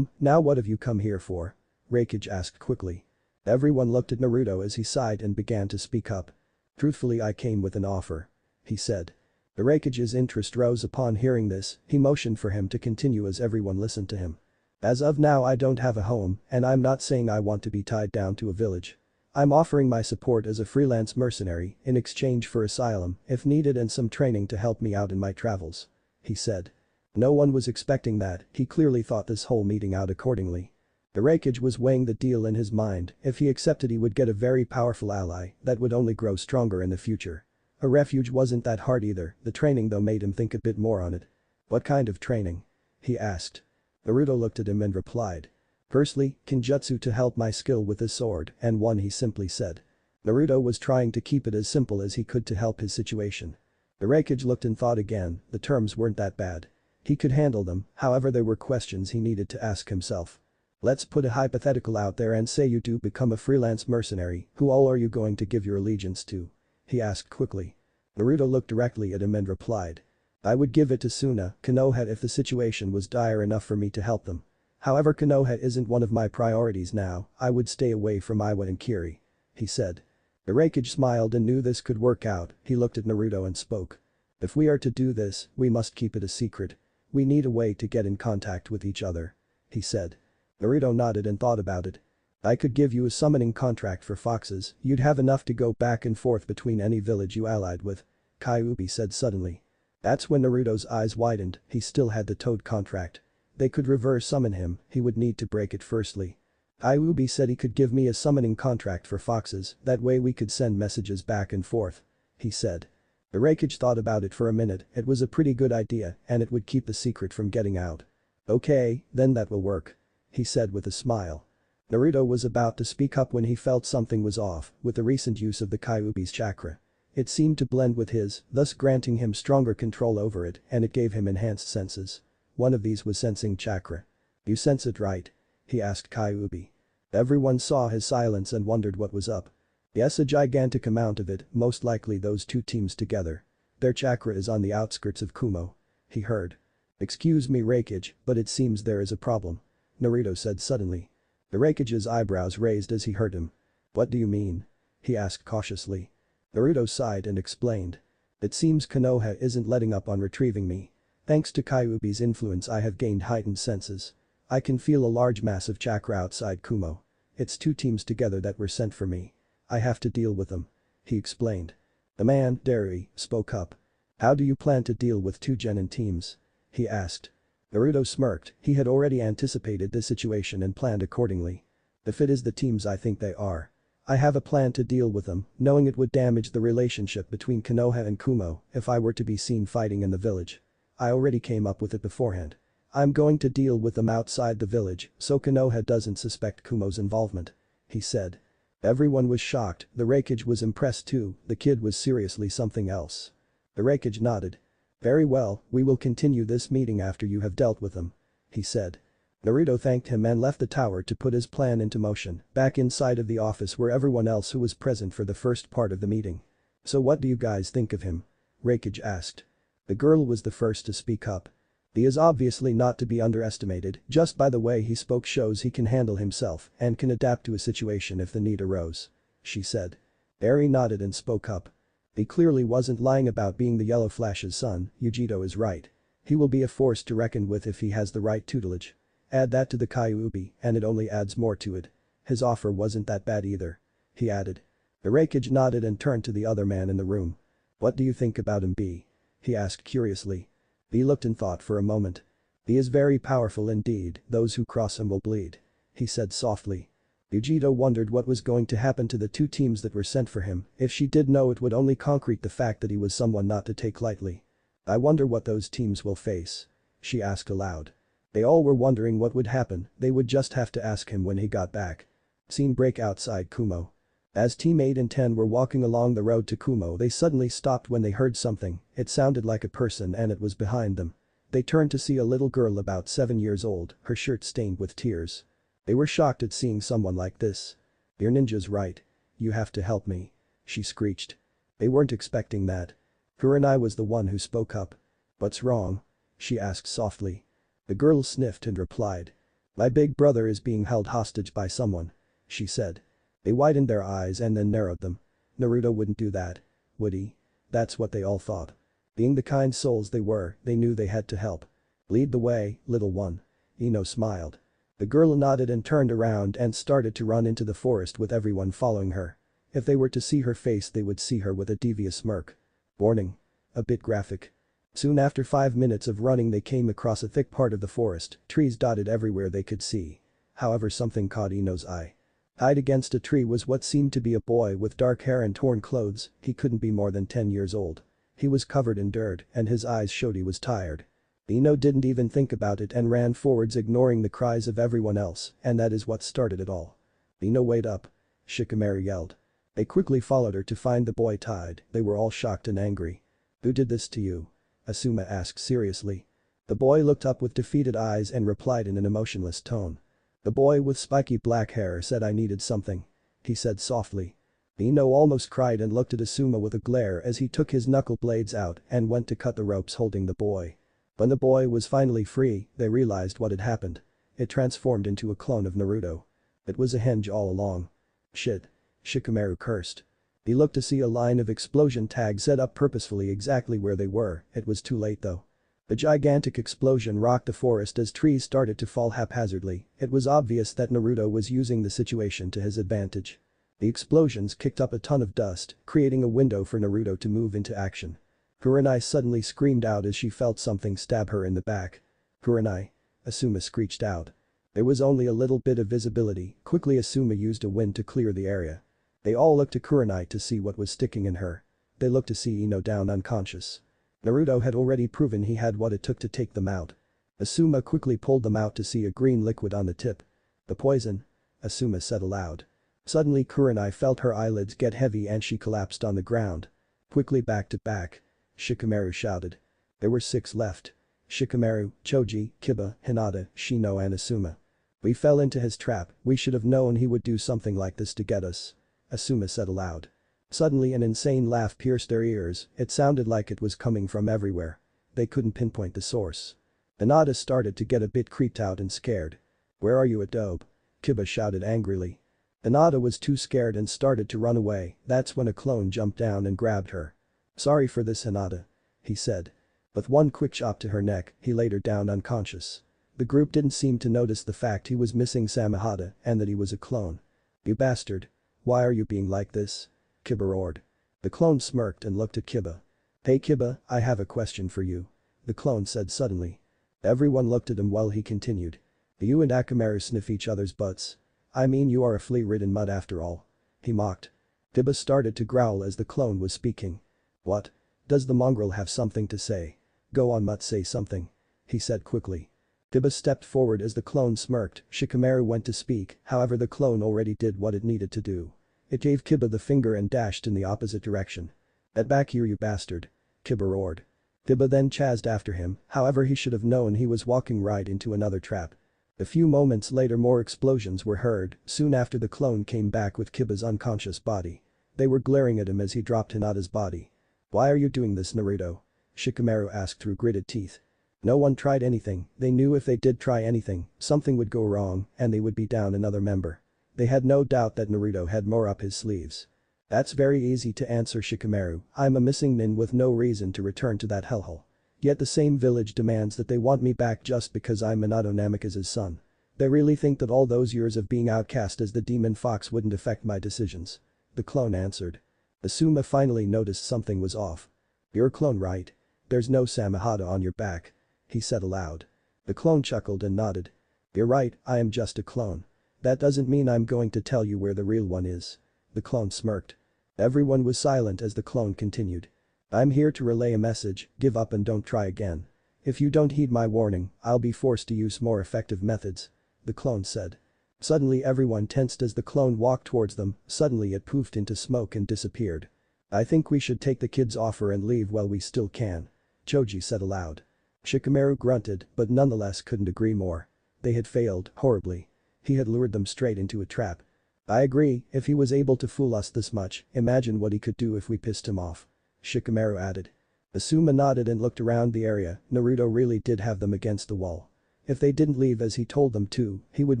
Now what have you come here for? Raikage asked quickly. Everyone looked at Naruto as he sighed and began to speak up. Truthfully, I came with an offer. He said. The Raikage's interest rose upon hearing this. He motioned for him to continue as everyone listened to him. As of now, I don't have a home and I'm not saying I want to be tied down to a village. I'm offering my support as a freelance mercenary in exchange for asylum if needed and some training to help me out in my travels. He said. No one was expecting that. He clearly thought this whole meeting out accordingly. The Raikage was weighing the deal in his mind. If he accepted, he would get a very powerful ally that would only grow stronger in the future. A refuge wasn't that hard either. The training though made him think a bit more on it. What kind of training? He asked. Naruto looked at him and replied. Firstly, Kenjutsu to help my skill with his sword, and one, he simply said. Naruto was trying to keep it as simple as he could to help his situation. The Raikage looked and thought again. The terms weren't that bad. He could handle them, however there were questions he needed to ask himself. Let's put a hypothetical out there and say you do become a freelance mercenary, who all are you going to give your allegiance to? He asked quickly. Naruto looked directly at him and replied. I would give it to Suna, Konoha if the situation was dire enough for me to help them. However, Konoha isn't one of my priorities now. I would stay away from Iwa and Kiri. He said. The Raikage smiled and knew this could work out. He looked at Naruto and spoke. If we are to do this, we must keep it a secret. We need a way to get in contact with each other. He said. Naruto nodded and thought about it. I could give you a summoning contract for foxes. You'd have enough to go back and forth between any village you allied with. Kyuubi said suddenly. That's when Naruto's eyes widened. He still had the toad contract. They could reverse summon him. He would need to break it firstly. Kyuubi said he could give me a summoning contract for foxes. That way we could send messages back and forth. He said. The Raikage thought about it for a minute. It was a pretty good idea and it would keep the secret from getting out. Okay, then that will work. He said with a smile. Naruto was about to speak up when he felt something was off with the recent use of the Kyuubi's chakra. It seemed to blend with his, thus granting him stronger control over it, and it gave him enhanced senses. One of these was sensing chakra. You sense it, right? He asked Kyuubi. Everyone saw his silence and wondered what was up. Yes, a gigantic amount of it, most likely those two teams together. Their chakra is on the outskirts of Kumo. He heard. Excuse me, Raikage, but it seems there is a problem. Naruto said suddenly. The Raikage's eyebrows raised as he heard him. What do you mean? He asked cautiously. Naruto sighed and explained. It seems Konoha isn't letting up on retrieving me. Thanks to Kyuubi's influence, I have gained heightened senses. I can feel a large mass of chakra outside Kumo. It's two teams together that were sent for me. I have to deal with them. He explained. The man, Derry, spoke up. How do you plan to deal with two genin teams? He asked. Naruto smirked. He had already anticipated this situation and planned accordingly. If it is the teams I think they are. I have a plan to deal with them, knowing it would damage the relationship between Konoha and Kumo if I were to be seen fighting in the village. I already came up with it beforehand. I'm going to deal with them outside the village so Konoha doesn't suspect Kumo's involvement. He said. Everyone was shocked. The Raikage was impressed too. The kid was seriously something else. The Raikage nodded. Very well, we will continue this meeting after you have dealt with them. He said. Naruto thanked him and left the tower to put his plan into motion. Back inside of the office were everyone else who was present for the first part of the meeting. So what do you guys think of him? Raikage asked. The girl was the first to speak up. He is obviously not to be underestimated. Just by the way he spoke shows he can handle himself and can adapt to a situation if the need arose. She said. Eri nodded and spoke up. He clearly wasn't lying about being the Yellow Flash's son. Yujito is right. He will be a force to reckon with if he has the right tutelage. Add that to the Kyuubi and it only adds more to it. His offer wasn't that bad either. He added. Irakage nodded and turned to the other man in the room. What do you think about him, B? He asked curiously. B looked in thought for a moment. He is very powerful indeed, those who cross him will bleed. He said softly. Vegito wondered what was going to happen to the two teams that were sent for him. If she did know, it would only concrete the fact that he was someone not to take lightly. I wonder what those teams will face. She asked aloud. They all were wondering what would happen, they would just have to ask him when he got back. Scene break outside Kumo. As Team 8 and 10 were walking along the road to Kumo, they suddenly stopped when they heard something. It sounded like a person and it was behind them. They turned to see a little girl about 7 years old, her shirt stained with tears. They were shocked at seeing someone like this. Your ninja's right. You have to help me. She screeched. They weren't expecting that. Kurenai was the one who spoke up. What's wrong? She asked softly. The girl sniffed and replied. My big brother is being held hostage by someone. She said. They widened their eyes and then narrowed them. Naruto wouldn't do that. Would he? That's what they all thought. Being the kind souls they were, they knew they had to help. Lead the way, little one. Ino smiled. The girl nodded and turned around and started to run into the forest with everyone following her. If they were to see her face, they would see her with a devious smirk. Warning. A bit graphic. Soon after 5 minutes of running, they came across a thick part of the forest, trees dotted everywhere they could see. However, something caught Ino's eye. Tied against a tree was what seemed to be a boy with dark hair and torn clothes. He couldn't be more than 10 years old. He was covered in dirt and his eyes showed he was tired. Ino didn't even think about it and ran forwards, ignoring the cries of everyone else, and that is what started it all. Ino, wait up. Shikamaru yelled. They quickly followed her to find the boy tied. They were all shocked and angry. Who did this to you? Asuma asked seriously. The boy looked up with defeated eyes and replied in an emotionless tone. The boy with spiky black hair said, I needed something. He said softly. Ino almost cried and looked at Asuma with a glare as he took his knuckle blades out and went to cut the ropes holding the boy. When the boy was finally free, they realized what had happened. It transformed into a clone of Naruto. It was a henge all along. Shit. Shikamaru cursed. He looked to see a line of explosion tags set up purposefully exactly where they were. It was too late though. The gigantic explosion rocked the forest as trees started to fall haphazardly. It was obvious that Naruto was using the situation to his advantage. The explosions kicked up a ton of dust, creating a window for Naruto to move into action. Kurenai suddenly screamed out as she felt something stab her in the back. Kurenai. Asuma screeched out. There was only a little bit of visibility. Quickly Asuma used a wind to clear the area. They all looked to Kurenai to see what was sticking in her. They looked to see Ino down unconscious. Naruto had already proven he had what it took to take them out. Asuma quickly pulled them out to see a green liquid on the tip. The poison. Asuma said aloud. Suddenly Kurenai felt her eyelids get heavy and she collapsed on the ground. Quickly back to back. Shikamaru shouted. There were 6 left. Shikamaru, Choji, Kiba, Hinata, Shino and Asuma. We fell into his trap, we should have known he would do something like this to get us. Asuma said aloud. Suddenly an insane laugh pierced their ears, it sounded like it was coming from everywhere. They couldn't pinpoint the source. Hinata started to get a bit creeped out and scared. Where are you, Adobe? Kiba shouted angrily. Hinata was too scared and started to run away. That's when a clone jumped down and grabbed her. Sorry for this, Hinata. He said. With one quick chop to her neck, he laid her down unconscious. The group didn't seem to notice the fact he was missing Samehada and that he was a clone. You bastard. Why are you being like this? Kiba roared. The clone smirked and looked at Kiba. Hey Kiba, I have a question for you. The clone said suddenly. Everyone looked at him while he continued. You and Akamaru sniff each other's butts. I mean, you are a flea-ridden mud after all. He mocked. Kiba started to growl as the clone was speaking. What? Does the mongrel have something to say? Go on, Mutt, say something. He said quickly. Kiba stepped forward as the clone smirked. Shikamaru went to speak, however the clone already did what it needed to do. It gave Kiba the finger and dashed in the opposite direction. Get back here, you bastard. Kiba roared. Kiba then chased after him, however he should have known he was walking right into another trap. A few moments later more explosions were heard, soon after the clone came back with Kiba's unconscious body. They were glaring at him as he dropped Hinata's body. Why are you doing this, Naruto? Shikamaru asked through gritted teeth. No one tried anything, they knew if they did try anything, something would go wrong and they would be down another member. They had no doubt that Naruto had more up his sleeves. That's very easy to answer, Shikamaru. I'm a missing nin with no reason to return to that hellhole. Yet the same village demands that they want me back just because I'm Minato Namikaze's son. They really think that all those years of being outcast as the demon fox wouldn't affect my decisions. The clone answered. Asuma finally noticed something was off. You're a clone, right? There's no Samehada on your back. He said aloud. The clone chuckled and nodded. You're right, I am just a clone. That doesn't mean I'm going to tell you where the real one is. The clone smirked. Everyone was silent as the clone continued. I'm here to relay a message, give up and don't try again. If you don't heed my warning, I'll be forced to use more effective methods. The clone said. Suddenly everyone tensed as the clone walked towards them, suddenly it poofed into smoke and disappeared. I think we should take the kid's offer and leave while we still can. Choji said aloud. Shikamaru grunted, but nonetheless couldn't agree more. They had failed, horribly. He had lured them straight into a trap. I agree, if he was able to fool us this much, imagine what he could do if we pissed him off. Shikamaru added. Asuma nodded and looked around the area. Naruto really did have them against the wall. If they didn't leave as he told them to, he would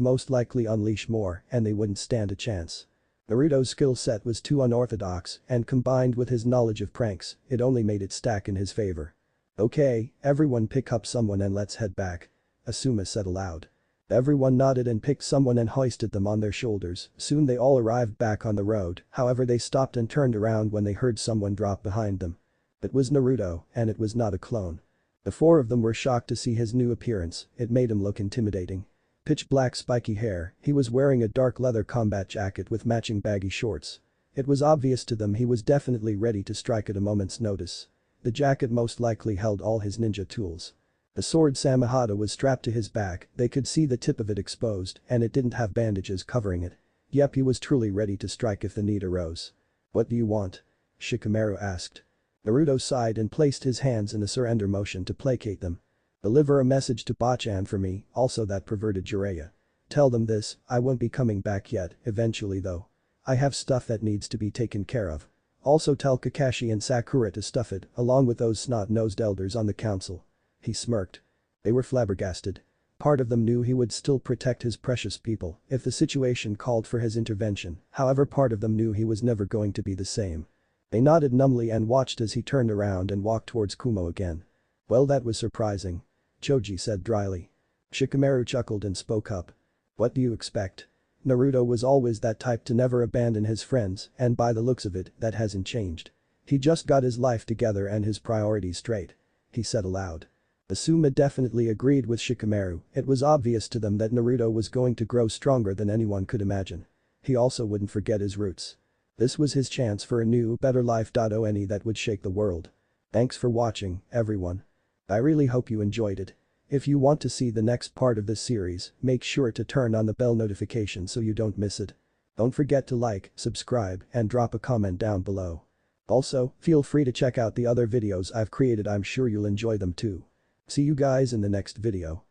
most likely unleash more and they wouldn't stand a chance. Naruto's skill set was too unorthodox and combined with his knowledge of pranks, it only made it stack in his favor. Okay, everyone pick up someone and let's head back. Asuma said aloud. Everyone nodded and picked someone and hoisted them on their shoulders. Soon they all arrived back on the road, however they stopped and turned around when they heard someone drop behind them. It was Naruto, and it was not a clone. The four of them were shocked to see his new appearance, it made him look intimidating. Pitch black spiky hair, he was wearing a dark leather combat jacket with matching baggy shorts. It was obvious to them he was definitely ready to strike at a moment's notice. The jacket most likely held all his ninja tools. The sword Samehada was strapped to his back, they could see the tip of it exposed and it didn't have bandages covering it. Yep, he was truly ready to strike if the need arose. What do you want? Shikamaru asked. Naruto sighed and placed his hands in a surrender motion to placate them. Deliver a message to Bachan for me, also that perverted Jiraiya. Tell them this, I won't be coming back yet, eventually though. I have stuff that needs to be taken care of. Also tell Kakashi and Sakura to stuff it, along with those snot-nosed elders on the council. He smirked. They were flabbergasted. Part of them knew he would still protect his precious people if the situation called for his intervention, however part of them knew he was never going to be the same. They nodded numbly and watched as he turned around and walked towards Kumo again. Well, that was surprising. Choji said dryly. Shikamaru chuckled and spoke up. What do you expect? Naruto was always that type to never abandon his friends and by the looks of it, that hasn't changed. He just got his life together and his priorities straight. He said aloud. Asuma definitely agreed with Shikamaru, it was obvious to them that Naruto was going to grow stronger than anyone could imagine. He also wouldn't forget his roots. This was his chance for a new, better life. Any that would shake the world. Thanks for watching, everyone. I really hope you enjoyed it. If you want to see the next part of this series, make sure to turn on the bell notification so you don't miss it. Don't forget to like, subscribe, and drop a comment down below. Also, feel free to check out the other videos I've created, I'm sure you'll enjoy them too. See you guys in the next video.